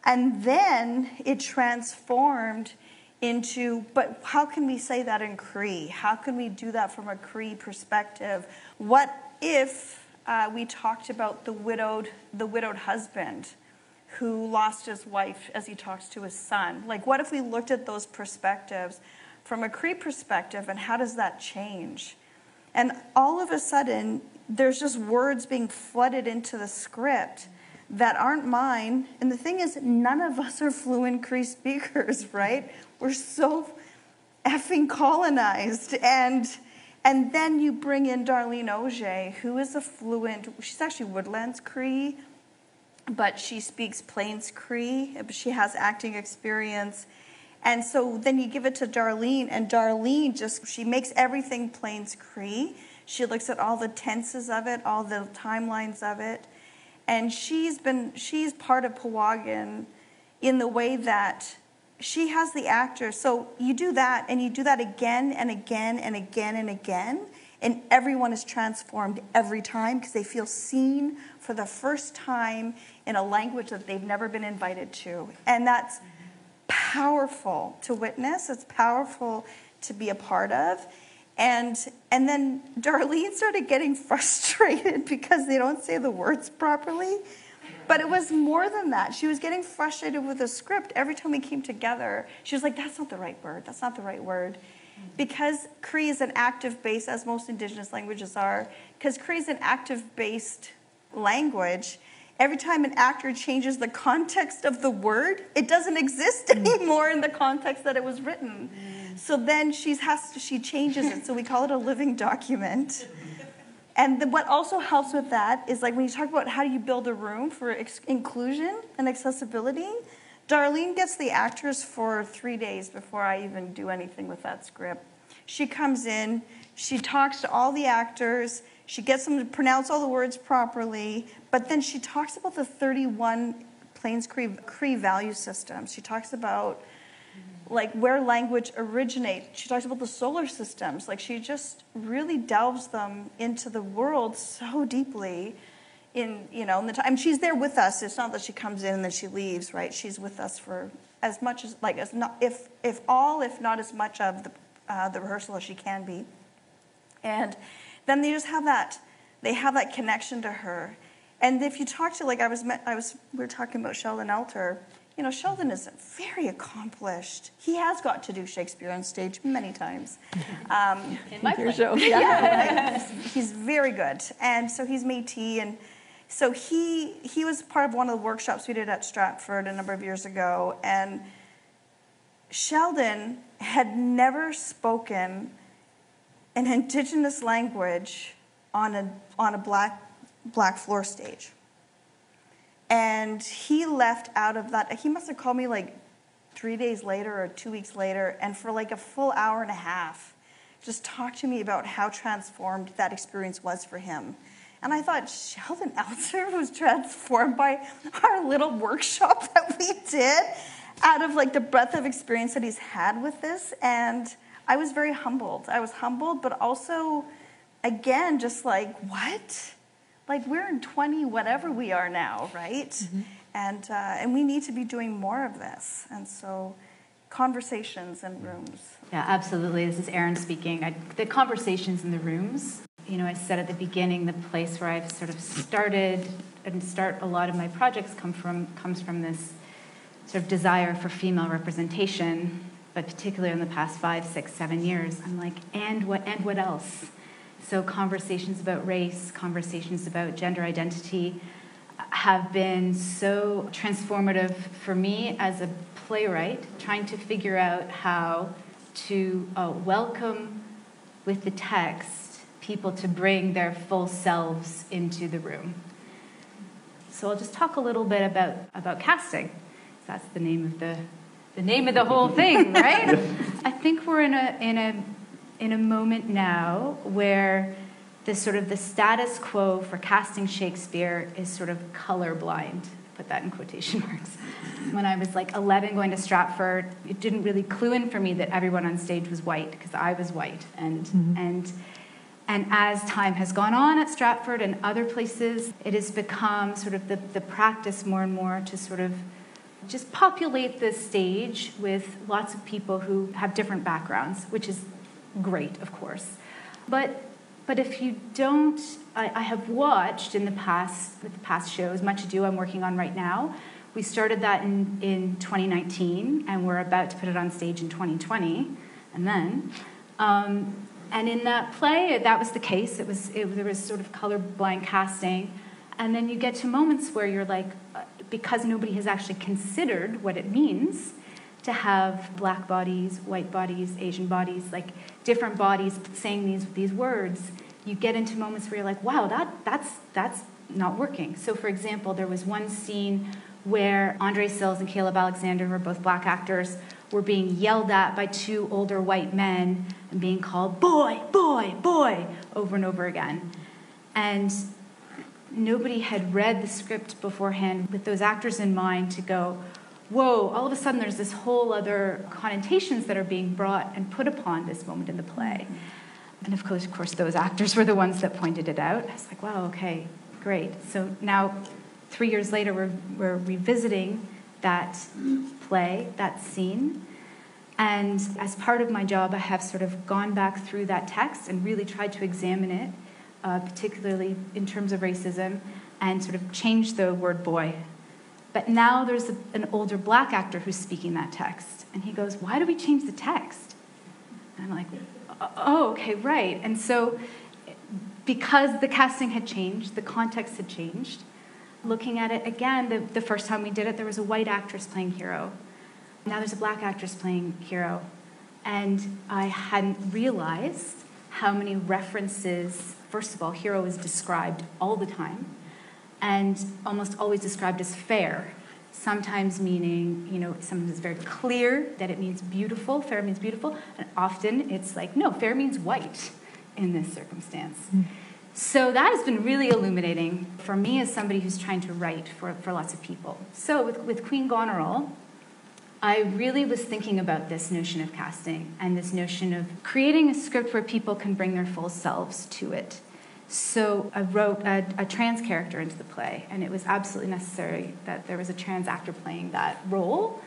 F: And then it transformed into, but how can we say that in Cree? How can we do that from a Cree perspective? What if we talked about the widowed husband who lost his wife as he talks to his son? Like, what if we looked at those perspectives from a Cree perspective, and how does that change? And all of a sudden, there's just words being flooded into the script that aren't mine. And the thing is, none of us are fluent Cree speakers, right? We're so effing colonized. And then you bring in Darlene Auger, who is a fluent, she's actually Woodlands Cree, but she speaks Plains Cree. She has acting experience. And so then you give it to Darlene, and Darlene she makes everything Plains Cree. She looks at all the tenses of it, all the timelines of it. And she's part of Powaggan in the way that she has the actors. So you do that, and you do that again and again and again and again, and everyone is transformed every time because they feel seen for the first time in a language that they've never been invited to. And that's powerful to witness. It's powerful to be a part of. And then Darlene started getting frustrated because they don't say the words properly. But it was more than that. She was getting frustrated with the script. Every time we came together, she was like, that's not the right word. That's not the right word. Because Cree is an active-based, as most Indigenous languages are, because Cree is an active-based language, every time an actor changes the context of the word, it doesn't exist anymore in the context that it was written. So then she changes it. So we call it a living document. And what also helps with that is, like, when you talk about how do you build a room for inclusion and accessibility, Darlene gets the actors for 3 days before I even do anything with that script. She comes in, she talks to all the actors, she gets them to pronounce all the words properly, but then she talks about the 31 Plains Cree value systems. She talks about, like, where language originates. She talks about the solar systems. Like, she just really delves them into the world so deeply in the time. She's there with us. It's not that she comes in and then she leaves, right? She's with us for as much as, like, as not, if not as much of the rehearsal as she can be. And then they just have that connection to her. And if you talk to, like, we were talking about Sheldon Elter. Sheldon is very accomplished. He has got to do Shakespeare on stage many times.
G: In my play.
F: Show. Yeah. He's very good. And so he's Métis. And so he was part of one of the workshops we did at Stratford a number of years ago. And Sheldon had never spoken an Indigenous language on a black floor stage. And he left out of that. He must have called me like 3 days later or 2 weeks later, and for like a full hour and a half, just talked to me about how transformed that experience was for him. And I thought, Sheldon Elter was transformed by our little workshop that we did out of, like, the breadth of experience that he's had with this. And I was very humbled. I was humbled, but also, again, just like, what? Like, we're in 20 whatever we are now, right? Mm-hmm. And we need to be doing more of this. And so conversations in rooms.
E: Yeah, absolutely. This is Erin speaking. The conversations in the rooms, I said at the beginning, the place where I've sort of started and start a lot of my projects comes from this sort of desire for female representation, but particularly in the past 5, 6, 7 years, I'm like, and what else? So conversations about race, conversations about gender identity have been so transformative for me as a playwright, trying to figure out how to welcome with the text people to bring their full selves into the room. So I'll just talk a little bit about casting. That's the name of the whole thing, right? I think we're in a moment now where the status quo for casting Shakespeare is sort of colorblind. Put that in quotation marks. When I was like 11 going to Stratford, it didn't really clue in for me that everyone on stage was white because I was white. And as time has gone on at Stratford and other places, it has become sort of the practice more and more to sort of just populate the stage with lots of people who have different backgrounds, which is great, of course. But if you don't, I have watched with the past shows, Much Ado I'm working on right now. We started that in 2019, and we're about to put it on stage in 2020. and then. And in that play, that was the case. There was sort of colorblind casting. And then you get to moments where you're like, because nobody has actually considered what it means to have black bodies, white bodies, Asian bodies, like different bodies saying these words, you get into moments where you're like, wow, that's not working. So for example, there was one scene where Andre Sills and Caleb Alexander, who are both black actors, were being yelled at by two older white men and being called boy, boy, boy, over and over again. And nobody had read the script beforehand with those actors in mind to go, whoa, all of a sudden there's this whole other connotations that are being brought and put upon this moment in the play. And of course, those actors were the ones that pointed it out. I was like, wow, okay, great. So now, 3 years later, we're revisiting that play, that scene. And as part of my job, I have sort of gone back through that text and really tried to examine it, particularly in terms of racism, and sort of change the word boy. But now there's an older black actor who's speaking that text. And he goes, why do we change the text? And I'm like, oh, okay, right. And so because the casting had changed, the context had changed, looking at it again, the first time we did it, there was a white actress playing Hero. Now there's a black actress playing Hero. And I hadn't realized how many references, first of all, Hero is described all the time, and almost always described as fair, sometimes meaning, sometimes it's very clear that it means beautiful, fair means beautiful, and often it's like, no, fair means white in this circumstance. So that has been really illuminating for me as somebody who's trying to write for lots of people. So with Queen Goneril, I really was thinking about this notion of casting and this notion of creating a script where people can bring their full selves to it. So I wrote a trans character into the play, and it was absolutely necessary that there was a trans actor playing that role.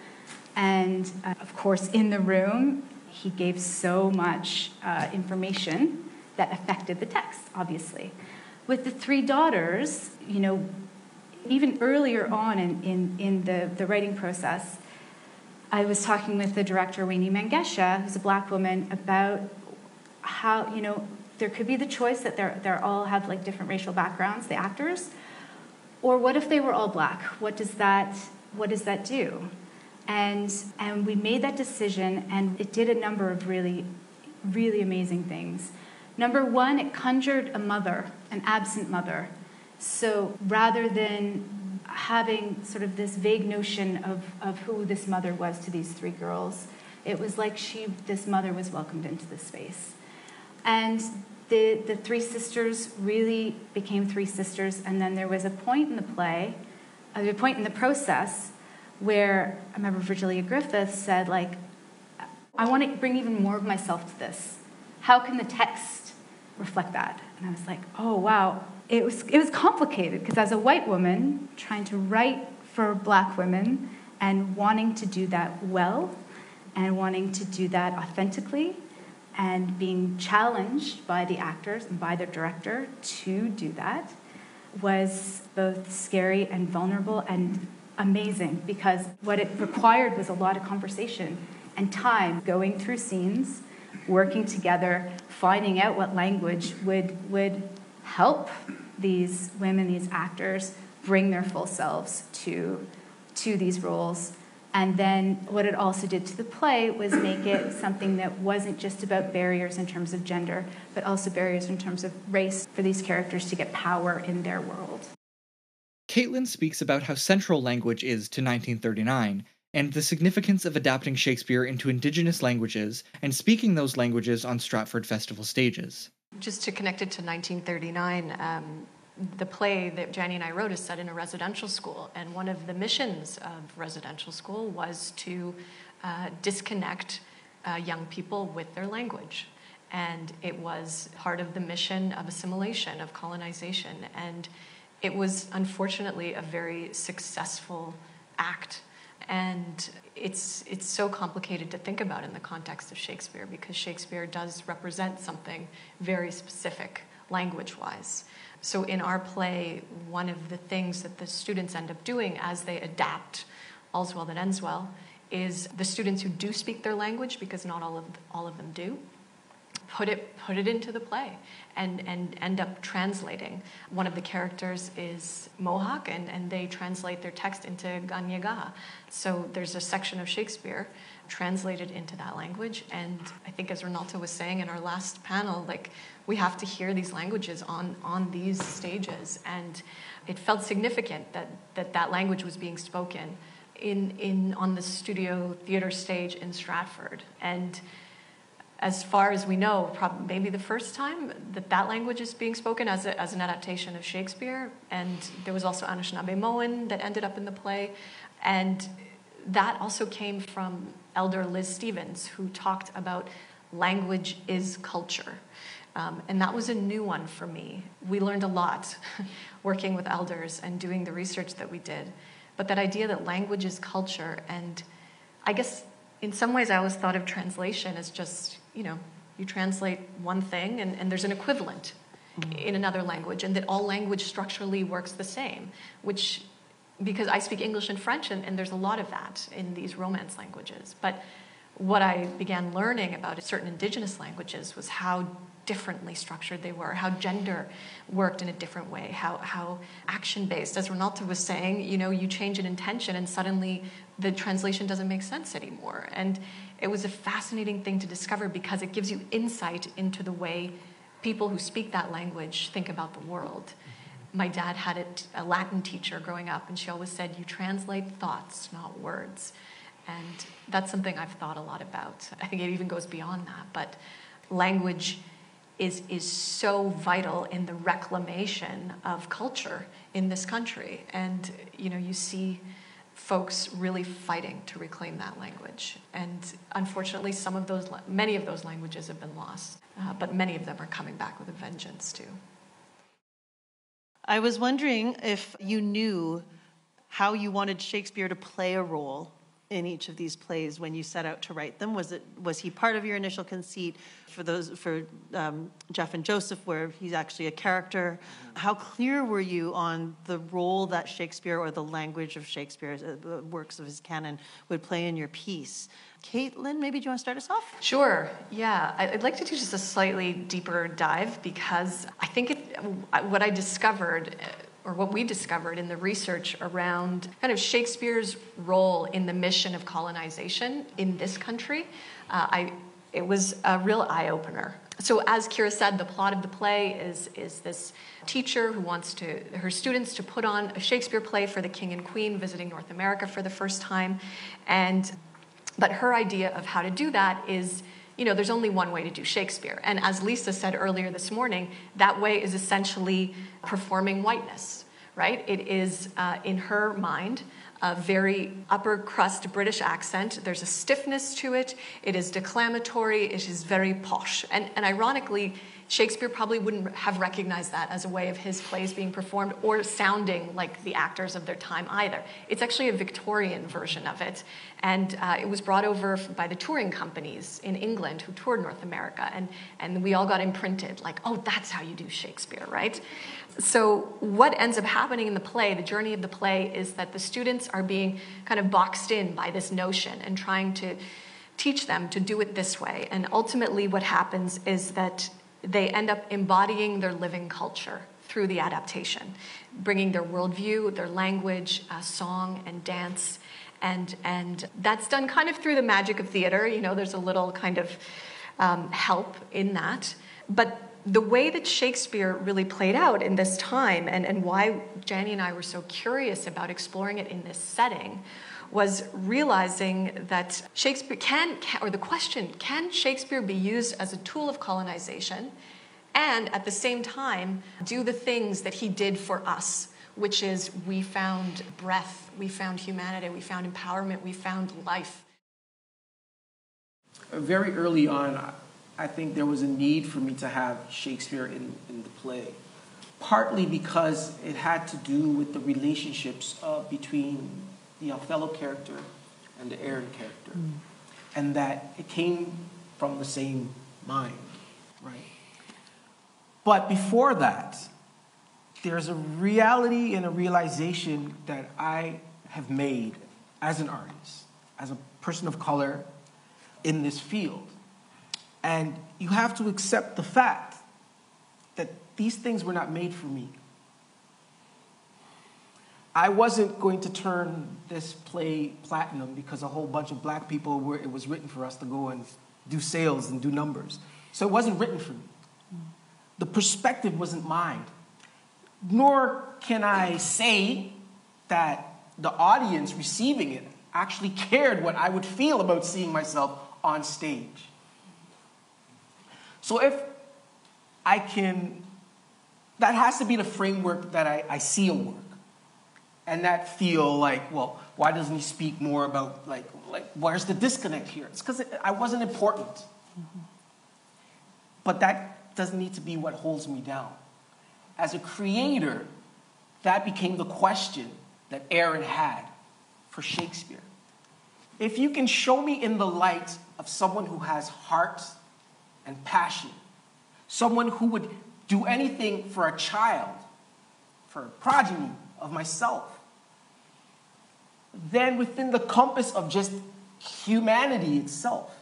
E: And of course, in the room, he gave so much information that affected the text, obviously. With the three daughters, even earlier on in the writing process, I was talking with the director, Wayne Mangesha, who's a black woman, about how, there could be the choice that they're all have like different racial backgrounds, the actors, or what if they were all black? What does that do? And we made that decision, and it did a number of really, really amazing things. Number one, it conjured a mother, an absent mother. So rather than having sort of this vague notion of who this mother was to these three girls, it was like this mother was welcomed into the space. And the three sisters really became three sisters, and then there was a point in the play, a point in the process, where I remember Virgilia Griffith said, like, I want to bring even more of myself to this. How can the text reflect that? And I was like, oh, wow. It was complicated, because as a white woman trying to write for black women and wanting to do that well and wanting to do that authentically and being challenged by the actors and by the director to do that was both scary and vulnerable and amazing, because what it required was a lot of conversation and time going through scenes, working together, finding out what language would help these women, these actors, bring their full selves to these roles. And then what it also did to the play was make it something that wasn't just about barriers in terms of gender, but also barriers in terms of race for these characters to get power in their world.
B: Kaitlyn speaks about how central language is to 1939, and the significance of adapting Shakespeare into Indigenous languages and speaking those languages on Stratford Festival stages.
G: Just to connect it to 1939, the play that Jani and I wrote is set in a residential school, and one of the missions of residential school was to disconnect young people with their language. And it was part of the mission of assimilation, of colonization, and it was unfortunately a very successful act. And it's so complicated to think about in the context of Shakespeare, because Shakespeare does represent something very specific language-wise. So in our play, one of the things that the students end up doing as they adapt All's Well That Ends Well is the students who do speak their language, because not all of them do, put it into the play and end up translating. One of the characters is Mohawk, and they translate their text into Ganyaga. So there's a section of Shakespeare translated into that language. And I think, as Reneltta was saying in our last panel, like, we have to hear these languages on these stages. And it felt significant that language was being spoken on the Studio Theatre stage in Stratford. And as far as we know, probably maybe the first time that language is being spoken as an adaptation of Shakespeare. And there was also Anishinaabe that ended up in the play. And that also came from Elder Liz Stevens, who talked about language is culture. And that was a new one for me. We learned a lot working with elders and doing the research that we did. But that idea that language is culture, and I guess in some ways I always thought of translation as just, you translate one thing and there's an equivalent in another language, and that all language structurally works the same, which, because I speak English and French, and there's a lot of that in these Romance languages. But what I began learning about certain Indigenous languages was how differently structured they were, how gender worked in a different way, how action-based. As Reneltta was saying, you change an intention and suddenly the translation doesn't make sense anymore. And it was a fascinating thing to discover, because it gives you insight into the way people who speak that language think about the world. My dad had a Latin teacher growing up, and she always said, you translate thoughts, not words. And that's something I've thought a lot about. I think it even goes beyond that. But language is so vital in the reclamation of culture in this country. And, you see folks really fighting to reclaim that language. And unfortunately, many of those languages have been lost. But many of them are coming back with a vengeance, too.
J: I was wondering if you knew how you wanted Shakespeare to play a role in each of these plays when you set out to write them. Was he part of your initial conceit for Jeff and Joseph, where he's actually a character? How clear were you on the role that Shakespeare, or the language of Shakespeare, works of his canon, would play in your piece? Kaitlyn, maybe do you want to start us off?
G: Sure, yeah. I'd like to do just a slightly deeper dive, because I think what I discovered, or what we discovered in the research around kind of Shakespeare's role in the mission of colonization in this country, it was a real eye-opener. So as Keira said, the plot of the play is this teacher who wants her students to put on a Shakespeare play for the king and queen visiting North America for the first time. But her idea of how to do that is, there's only one way to do Shakespeare. And as Lisa said earlier this morning, that way is essentially performing whiteness, right? It is, in her mind, a very upper crust British accent. There's a stiffness to it. It is declamatory. It is very posh. And ironically, Shakespeare probably wouldn't have recognized that as a way of his plays being performed or sounding like the actors of their time either. It's actually a Victorian version of it. And it was brought over by the touring companies in England who toured North America. And we all got imprinted, like, oh, that's how you do Shakespeare, right? So what ends up happening in the play, the journey of the play, is that the students are being kind of boxed in by this notion and trying to teach them to do it this way. And ultimately what happens is that they end up embodying their living culture through the adaptation, bringing their worldview, their language, song, and dance. And that's done kind of through the magic of theater. There's a little kind of help in that. But the way that Shakespeare really played out in this time, and why Jani and I were so curious about exploring it in this setting, was realizing that Shakespeare can Shakespeare be used as a tool of colonization, and at the same time do the things that he did for us, which is we found breath, we found humanity, we found empowerment, we found life.
H: Very early on, I think there was a need for me to have Shakespeare in the play, partly because it had to do with the relationships between the Othello character and the Erin character, and that it came from the same mind, right? But before that, there's a reality and a realization that I have made as an artist, as a person of color in this field. And you have to accept the fact that these things were not made for me. I wasn't going to turn this play platinum because a whole bunch of black people it was written for us to go and do sales and do numbers. So it wasn't written for me. The perspective wasn't mine. Nor can I say that the audience receiving it actually cared what I would feel about seeing myself on stage. So if I can, that has to be the framework that I see a work. And that feel like, well, why doesn't he speak more about, like where's the disconnect here? It's because I wasn't important. Mm-hmm. But that doesn't need to be what holds me down. As a creator, that became the question that Erin had for Shakespeare. If you can show me in the light of someone who has heart and passion, someone who would do anything for a child, for a progeny of myself, then within the compass of just humanity itself,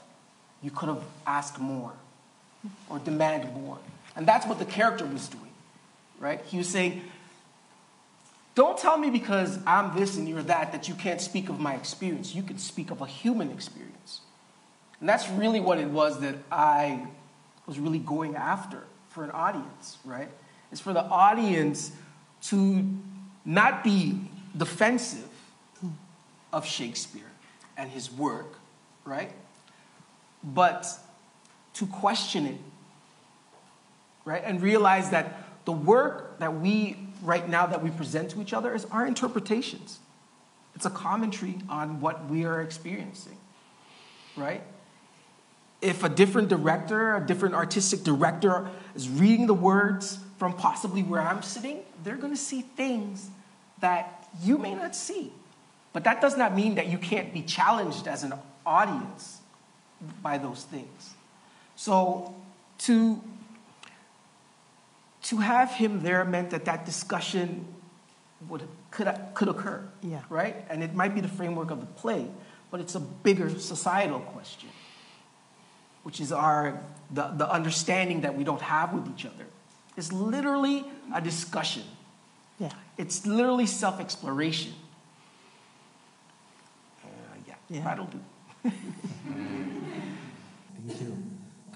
H: you could have asked more or demanded more. And that's what the character was doing, right? He was saying, don't tell me because I'm this and you're that you can't speak of my experience. You can speak of a human experience. And that's really what it was that I was really going after for an audience, right? It's for the audience to not be defensive of Shakespeare and his work, right? But to question it, right? And realize that the work that we, right now, that we present to each other is our interpretations. It's a commentary on what we are experiencing, right? If a different director, a different artistic director is reading the words from possibly where I'm sitting, they're going to see things that you may not see. But that does not mean that you can't be challenged as an audience by those things. So to have him there meant that discussion could occur,
J: yeah,
H: right? And it might be the framework of the play, but it's a bigger societal question, which is the understanding that we don't have with each other. It's literally a discussion.
J: Yeah.
H: It's literally self-exploration.
J: Yeah.
H: That'll do.
I: Thank you.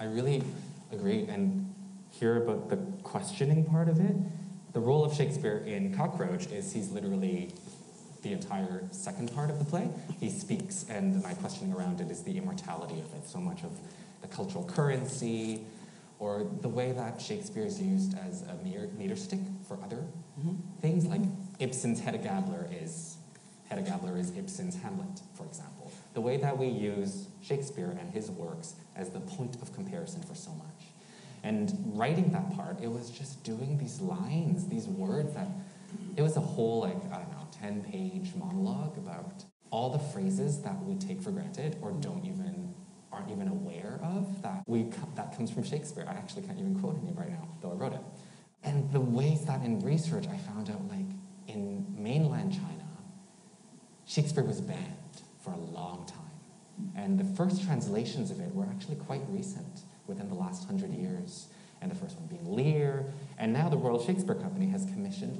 I: I really agree and hear about the questioning part of it. The role of Shakespeare in Cockroach is he's literally the entire second part of the play. He speaks, and my questioning around it is the immortality of it, so much of the cultural currency, or the way that Shakespeare is used as a meter stick for other things, like Ibsen's Hedda Gabler is Ibsen's Hamlet, for example. The way that we use Shakespeare and his works as the point of comparison for so much. And writing that part, it was just doing these lines, these words that, it was a whole, 10-page monologue about all the phrases that we take for granted or aren't even aware of that comes from Shakespeare. I actually can't even quote any right now, though I wrote it. And the ways that in research I found out, in mainland China, Shakespeare was banned for a long time. And the first translations of it were actually quite recent, within the last 100 years. And the first one being Lear. And now the Royal Shakespeare Company has commissioned,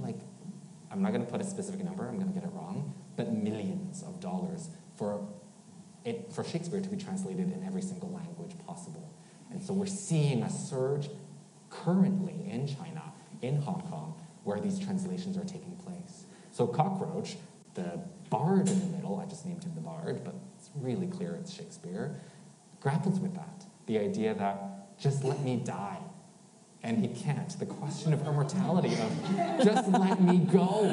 I: I'm not going to put a specific number, I'm going to get it wrong, but millions of dollars for Shakespeare to be translated in every single language possible. And so we're seeing a surge currently in China, in Hong Kong, where these translations are taking place. So Cockroach, the bard in the middle, I just named him the bard, but it's really clear it's Shakespeare, grapples with that. The idea that just let me die. And he can't. The question of immortality of just let me go.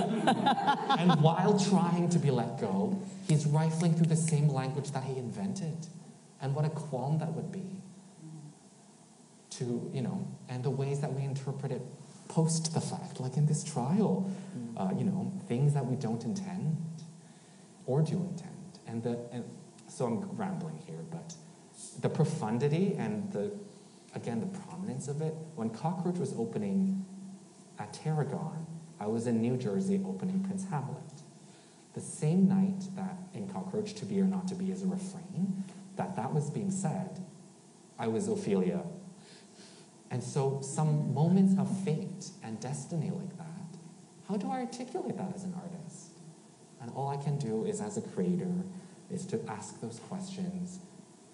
I: And while trying to be let go, he's rifling through the same language that he invented. And what a qualm that would be. And the ways that we interpret it post the fact, like in this trial, things that we don't intend or do intend. And so I'm rambling here, but the profundity and the prominence of it. When Cockroach was opening at Tarragon, I was in New Jersey opening Prince Hamlet. The same night that in Cockroach, to be or not to be is a refrain, that was being said, I was Ophelia. And so some moments of fate and destiny like that, how do I articulate that as an artist? And all I can do is, as a creator, is to ask those questions.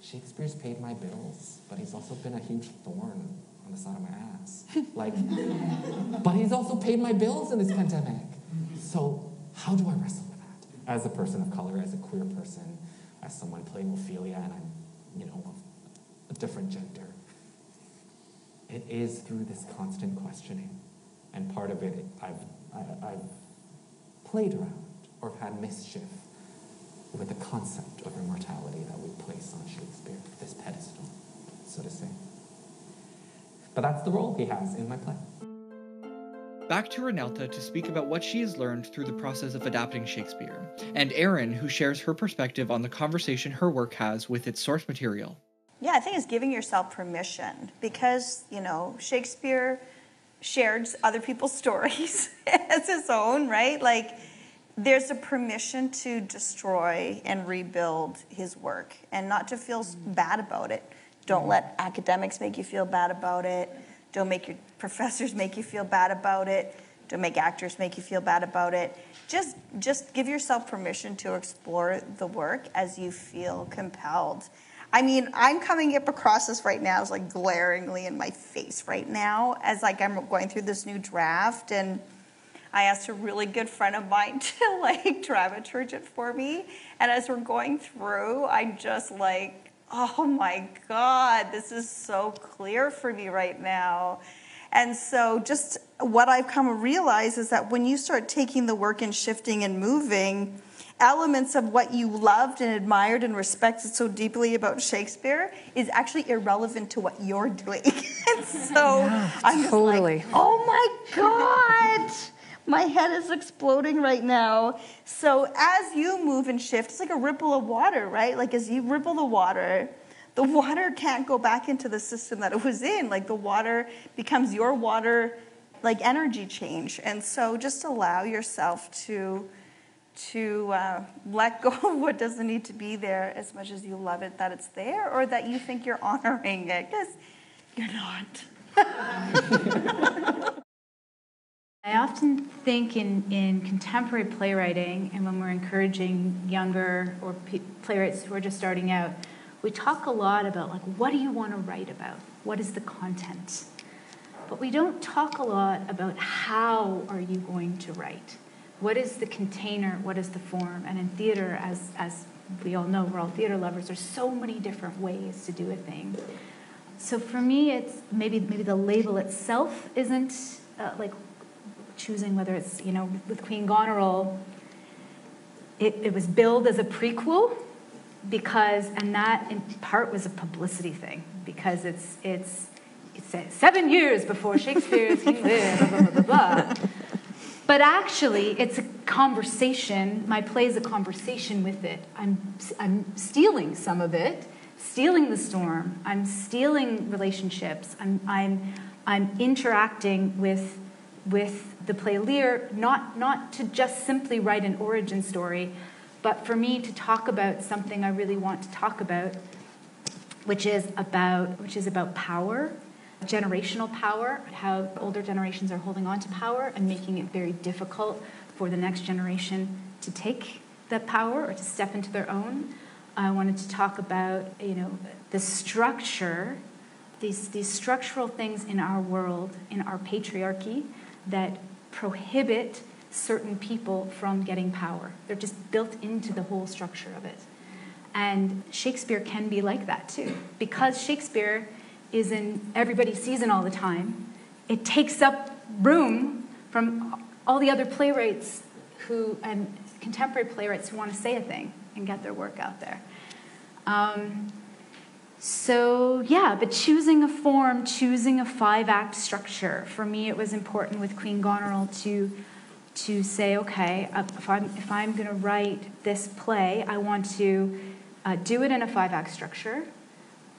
I: Shakespeare's paid my bills, but he's also been a huge thorn on the side of my ass. But he's also paid my bills in this pandemic. So how do I wrestle with that? As a person of color, as a queer person, as someone playing Ophelia, and I'm, a different gender. It is through this constant questioning. And part of it, I've played around or had mischief with the concept of immortality that we place on Shakespeare, this pedestal, so to say. But that's the role he has in my play.
B: Back to Reneltta to speak about what she has learned through the process of adapting Shakespeare, and Erin, who shares her perspective on the conversation her work has with its source material.
F: Yeah, I think it's giving yourself permission because, Shakespeare shared other people's stories as his own, right? There's a permission to destroy and rebuild his work and not to feel bad about it. Don't let academics make you feel bad about it. Don't make your professors make you feel bad about it. Don't make actors make you feel bad about it. Just give yourself permission to explore the work as you feel compelled. I mean, I'm coming up across this right now as glaringly in my face right now as I'm going through this new draft, and I asked a really good friend of mine to dramaturge it for me. And as we're going through, I'm just oh my God, this is so clear for me right now. And so just what I've come to realize is that when you start taking the work and shifting and moving, elements of what you loved and admired and respected so deeply about Shakespeare is actually irrelevant to what you're doing. And so I'm just
D: totally.
F: Oh my God, my head is exploding right now. So as you move and shift, it's like a ripple of water, right? As you ripple the water can't go back into the system that it was in. The water becomes your water, energy change. And so just allow yourself to let go of what doesn't need to be there as much as you love it that it's there or that you think you're honoring it, because you're not.
E: I often think in contemporary playwriting, and when we're encouraging younger or playwrights who are just starting out, we talk a lot about what do you want to write about? What is the content? But we don't talk a lot about how are you going to write? What is the container? What is the form? And in theater, as we all know, we're all theater lovers, there's so many different ways to do a thing. So for me, it's maybe the label itself isn't choosing whether it's, with Queen Goneril, it was billed as a prequel and that in part was a publicity thing because it's 7 years before Shakespeare's King Lear, blah, blah, blah, blah, blah. But actually, it's a conversation. My play is a conversation with it. I'm stealing some of it, stealing the storm. I'm stealing relationships. I'm interacting with the play Lear, not to just simply write an origin story, but for me to talk about something I really want to talk about, which is about power. Generational power, how older generations are holding on to power and making it very difficult for the next generation to take that power or to step into their own. I wanted to talk about, the structure, these structural things in our world, in our patriarchy, that prohibit certain people from getting power. They're just built into the whole structure of it. And Shakespeare can be like that too. Because Shakespeare is in everybody's season all the time, it takes up room from all the other playwrights and contemporary playwrights who want to say a thing and get their work out there. But choosing a form, choosing a 5-act structure. For me, it was important with Queen Goneril to say, okay, if I'm going to write this play, I want to do it in a 5-act structure.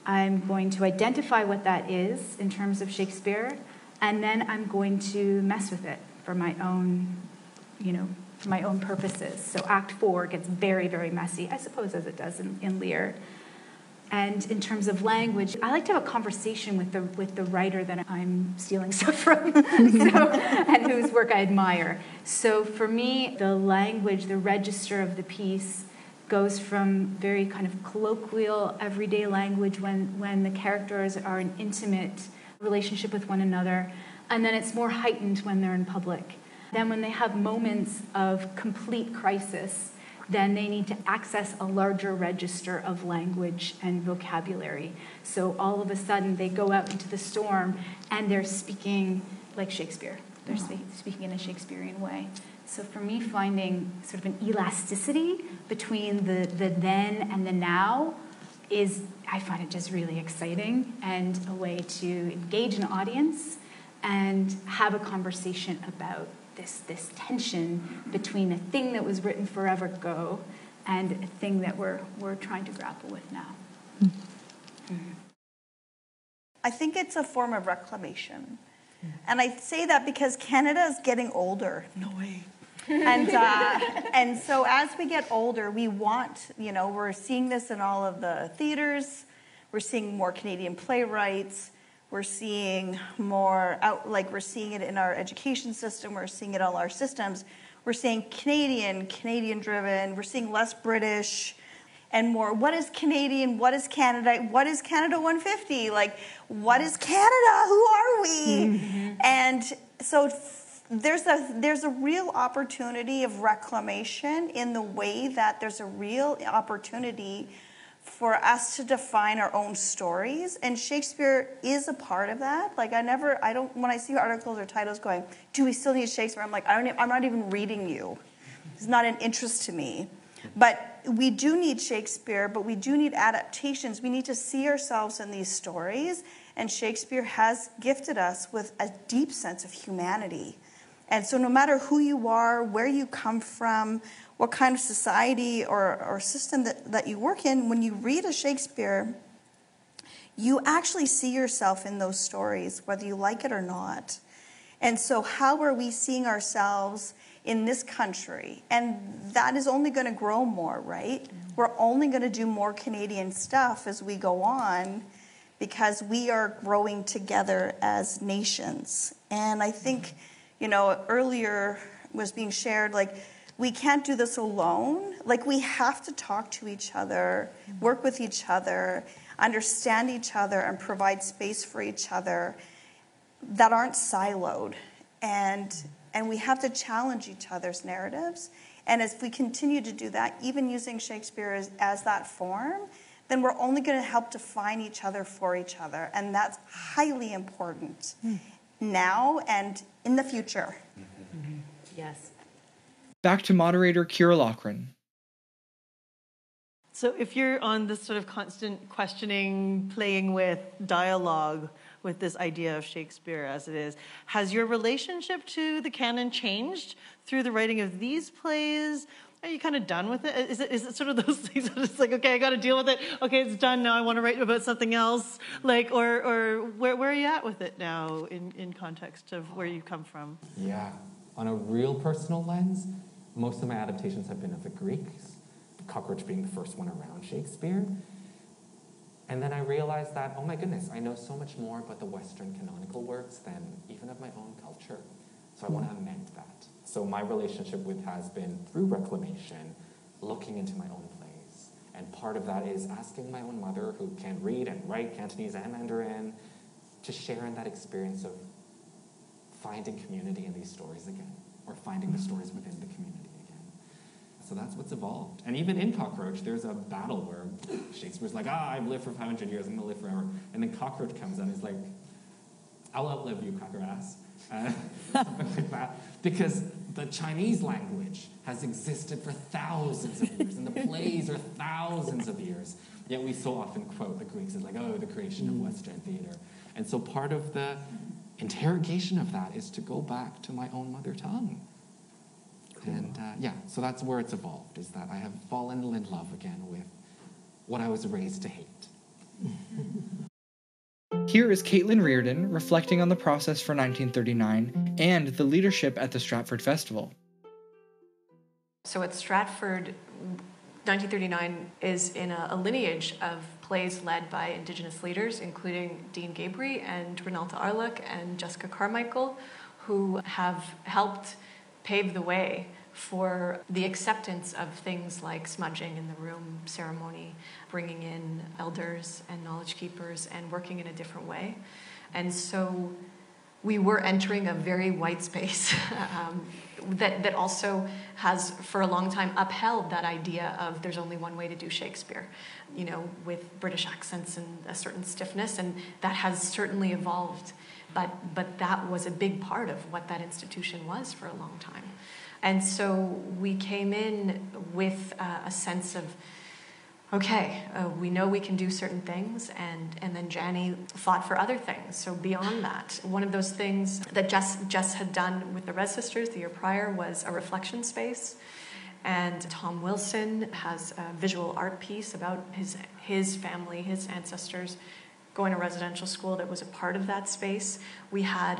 E: I'm going to identify what that is in terms of Shakespeare, and then I'm going to mess with it for my own, my own purposes. So Act 4 gets very, very messy, I suppose, as it does in Lear. And in terms of language, I like to have a conversation with the writer that I'm stealing stuff from, and whose work I admire. So for me, the language, the register of the piece goes from very kind of colloquial, everyday language when the characters are in intimate relationship with one another, and then it's more heightened when they're in public. Then when they have moments of complete crisis, then they need to access a larger register of language and vocabulary. So all of a sudden they go out into the storm and they're speaking like Shakespeare. They're speaking in a Shakespearean way. So for me, finding sort of an elasticity between the then and the now I find it just really exciting and a way to engage an audience and have a conversation about this tension between a thing that was written forever ago and a thing that we're trying to grapple with now. Mm-hmm.
F: I think it's a form of reclamation. And I say that because Canada is getting older. No way. And so as we get older, we want, we're seeing this in all of the theaters. We're seeing more Canadian playwrights. We're seeing more we're seeing it in our education system. We're seeing it in all our systems. We're seeing Canadian driven. We're seeing less British and more. What is Canadian? What is Canada? What is Canada 150? What is Canada? Who are we? Mm-hmm. And so there's a real opportunity of reclamation in the way that there's a real opportunity for us to define our own stories, and Shakespeare is a part of that. When I see articles or titles going, do we still need Shakespeare? I'm like, I'm not even reading you. It's not an interest to me. But we do need Shakespeare, but we do need adaptations. We need to see ourselves in these stories, and Shakespeare has gifted us with a deep sense of humanity. And so no matter who you are, where you come from, what kind of society or system that you work in, when you read a Shakespeare, you actually see yourself in those stories, whether you like it or not. And so how are we seeing ourselves in this country? And that is only going to grow more, right? Mm-hmm. We're only going to do more Canadian stuff as we go on because we are growing together as nations. And I think, earlier was being shared, we can't do this alone. We have to talk to each other, work with each other, understand each other, and provide space for each other that aren't siloed. And we have to challenge each other's narratives. And as we continue to do that, even using Shakespeare as that form, then we're only going to help define each other for each other. And that's highly important now and in the future.
E: Mm-hmm. Yes.
B: Back to moderator Keira Loughran.
J: So if you're on this sort of constant questioning, playing with dialogue with this idea of Shakespeare as it is, has your relationship to the canon changed through the writing of these plays? Are you kind of done with it? Is it sort of those things that it's okay, I got to deal with it. Okay, it's done now. I want to write about something else. Or where are you at with it now in context of where you come from?
I: Yeah, on a real personal lens, most of my adaptations have been of the Greeks, Cockroach being the first one around Shakespeare. And then I realized that, oh my goodness, I know so much more about the Western canonical works than even of my own culture. So I want to amend that. So my relationship has been through reclamation, looking into my own plays. And part of that is asking my own mother, who can read and write Cantonese and Mandarin, to share in that experience of finding community in these stories again, or finding the stories within the community again. So that's what's evolved. And even in Cockroach, there's a battle where Shakespeare's like, I've lived for 500 years, I'm going to live forever. And then Cockroach comes out and is like, I'll outlive you, cracker ass. Something like that. Because the Chinese language has existed for thousands of years, and the plays are thousands of years. Yet we so often quote the Greeks as the creation of Western theater. And so part of the interrogation of that is to go back to my own mother tongue. Cool. And so that's where it's evolved, is that I have fallen in love again with what I was raised to hate.
B: Here is Kaitlyn Riordan reflecting on the process for 1939 and the leadership at the Stratford Festival.
G: So at Stratford, 1939 is in a lineage of plays led by Indigenous leaders, including Dean Gabry and Reneltta Arluk and Jessica Carmichael, who have helped pave the way for the acceptance of things like smudging in the room ceremony, bringing in elders and knowledge keepers, and working in a different way. And so we were entering a very white space that also has, for a long time, upheld that idea of there's only one way to do Shakespeare, with British accents and a certain stiffness, and that has certainly evolved. But that was a big part of what that institution was for a long time. And so we came in with a sense of, okay, we know we can do certain things, and then Jani fought for other things. So beyond that, one of those things that Jess had done with the Red Sisters the year prior was a reflection space. And Tom Wilson has a visual art piece about his family, his ancestors, going to residential school that was a part of that space. We had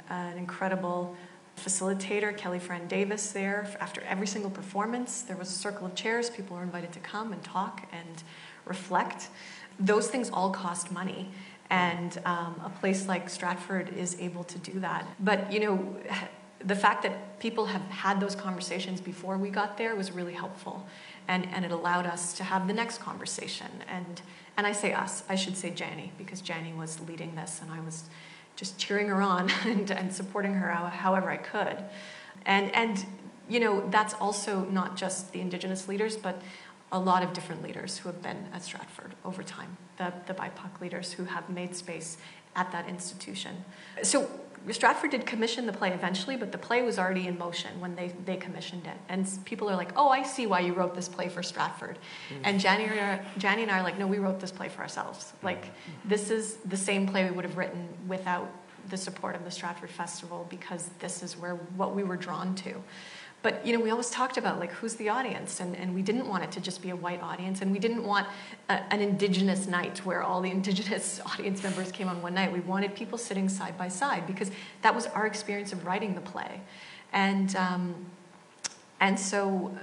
G: an incredible facilitator, Kelly Fran Davis, there. After every single performance, there was a circle of chairs. People were invited to come and talk and reflect. Those things all cost money, and a place like Stratford is able to do that. But, the fact that people have had those conversations before we got there was really helpful, and it allowed us to have the next conversation. And I say us, I should say Jani, because Jani was leading this, and I was just cheering her on and supporting her however I could. And that's also not just the Indigenous leaders, but a lot of different leaders who have been at Stratford over time, the BIPOC leaders who have made space at that institution. So Stratford did commission the play eventually, but the play was already in motion when they commissioned it. And people are like, oh, I see why you wrote this play for Stratford. And Jani and I are like, no, we wrote this play for ourselves. Like, this is the same play we would have written without the support of the Stratford Festival, because this is what we were drawn to. But, we always talked about, who's the audience? And we didn't want it to just be a white audience, and we didn't want an Indigenous night where all the Indigenous audience members came on one night. We wanted people sitting side by side, because that was our experience of writing the play. And so,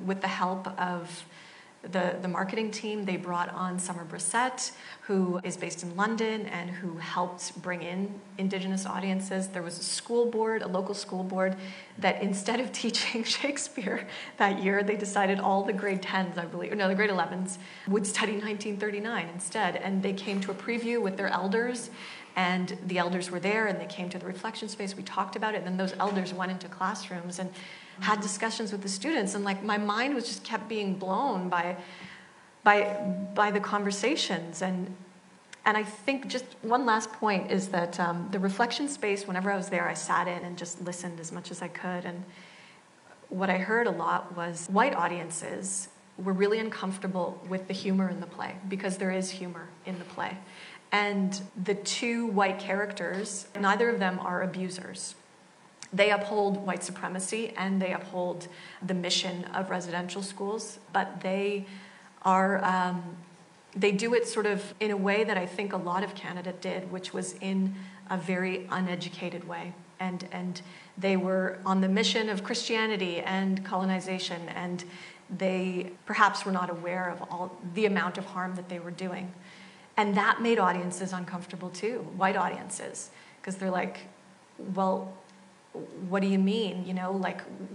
G: with the help of the marketing team, they brought on Summer Brissett, who is based in London and who helped bring in Indigenous audiences. There was a local school board, that instead of teaching Shakespeare that year, they decided all the grade 10s, the grade 11s, would study 1939 instead. And they came to a preview with their elders, and the elders were there, and they came to the reflection space. We talked about it, and then those elders went into classrooms and had discussions with the students, and my mind was just kept being blown by the conversations. And I think just one last point is that the reflection space, whenever I was there, I sat in and just listened as much as I could. And what I heard a lot was white audiences were really uncomfortable with the humor in the play, because there is humor in the play. And the two white characters, neither of them are abusers. They uphold white supremacy, and they uphold the mission of residential schools, but they do it sort of in a way that I think a lot of Canada did, which was in a very uneducated way. And they were on the mission of Christianity and colonization, and they perhaps were not aware of all the amount of harm that they were doing. And that made audiences uncomfortable too, white audiences, because they're like, well, what do you mean?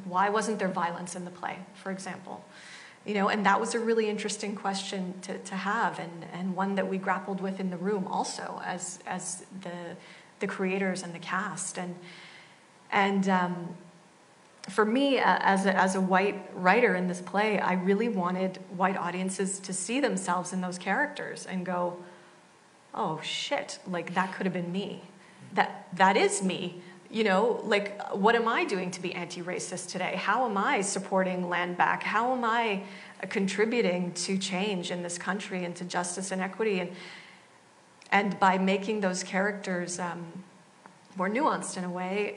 G: Why wasn't there violence in the play, for example? And that was a really interesting question to have, and one that we grappled with in the room also as the creators and the cast. And for me, as a white writer in this play, I really wanted white audiences to see themselves in those characters and go, oh shit, that could have been me. That is me. What am I doing to be anti-racist today? How am I supporting land back? How am I contributing to change in this country and to justice and equity? And by making those characters more nuanced in a way,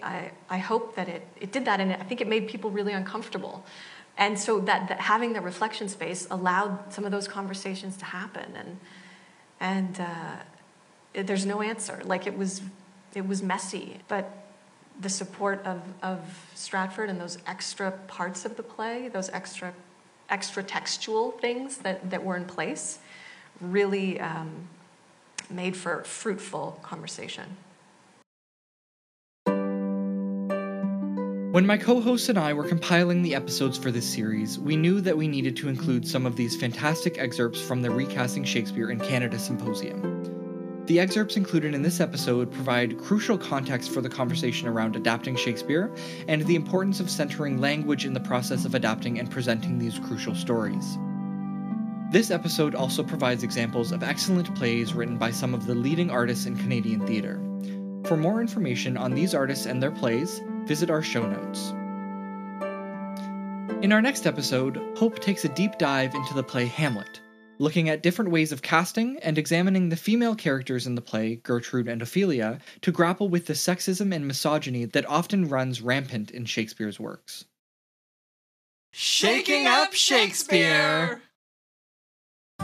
G: I hope that it did that, and I think it made people really uncomfortable. And so that having the reflection space allowed some of those conversations to happen. And there's no answer. It was messy, but the support of Stratford and those extra parts of the play, those extra textual things that were in place, really made for fruitful conversation.
B: When my co-hosts and I were compiling the episodes for this series, we knew that we needed to include some of these fantastic excerpts from the Recasting Shakespeare in Canada Symposium. The excerpts included in this episode provide crucial context for the conversation around adapting Shakespeare and the importance of centering language in the process of adapting and presenting these crucial stories. This episode also provides examples of excellent plays written by some of the leading artists in Canadian theatre. For more information on these artists and their plays, visit our show notes. In our next episode, Hope takes a deep dive into the play Hamlet, looking at different ways of casting and examining the female characters in the play, Gertrude and Ophelia, to grapple with the sexism and misogyny that often runs rampant in Shakespeare's works.
K: Shaking Up Shakespeare!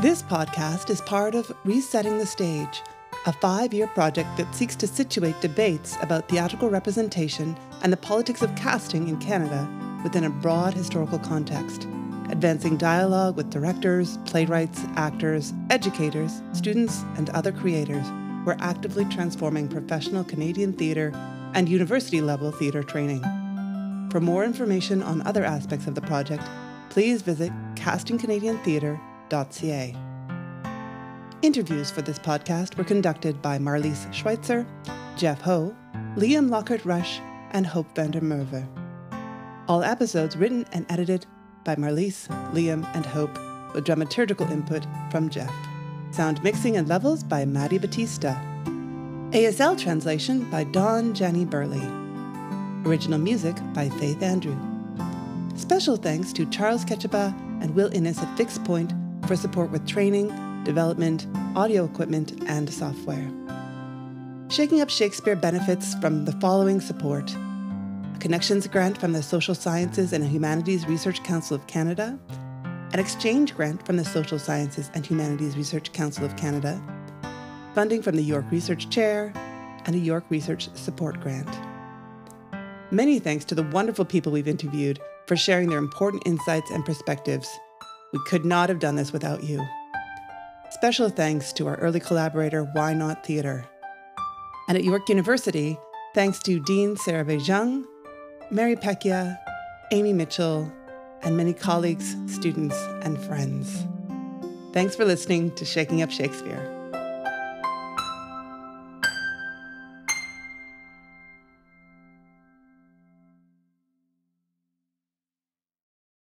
L: This podcast is part of Resetting the Stage, a 5-year project that seeks to situate debates about theatrical representation and the politics of casting in Canada within a broad historical context, advancing dialogue with directors, playwrights, actors, educators, students, and other creators who are actively transforming professional Canadian theatre and university-level theatre training. For more information on other aspects of the project, please visit castingcanadiantheatre.ca. Interviews for this podcast were conducted by Marlies Schweitzer, Jeff Ho, Liam Lockhart-Rush, and Hope van der Merwe. All episodes written and edited by Marlies, Liam, and Hope, with dramaturgical input from Jeff. Sound mixing and levels by Maddie Batista. ASL translation by Dawn Jani Burley. Original music by Faith Andrew. Special thanks to Charles Ketchaba and Will Innes at Fixed Point for support with training, development, audio equipment, and software. Shaking Up Shakespeare benefits from the following support: a Connections grant from the Social Sciences and Humanities Research Council of Canada, an exchange grant from the Social Sciences and Humanities Research Council of Canada, funding from the York Research Chair, and a York Research Support Grant. Many thanks to the wonderful people we've interviewed for sharing their important insights and perspectives. We could not have done this without you. Special thanks to our early collaborator, Why Not Theatre. And at York University, thanks to Dean Sarah Beijing, Mary Pecchia, Amy Mitchell, and many colleagues, students, and friends. Thanks for listening to Shaking Up Shakespeare.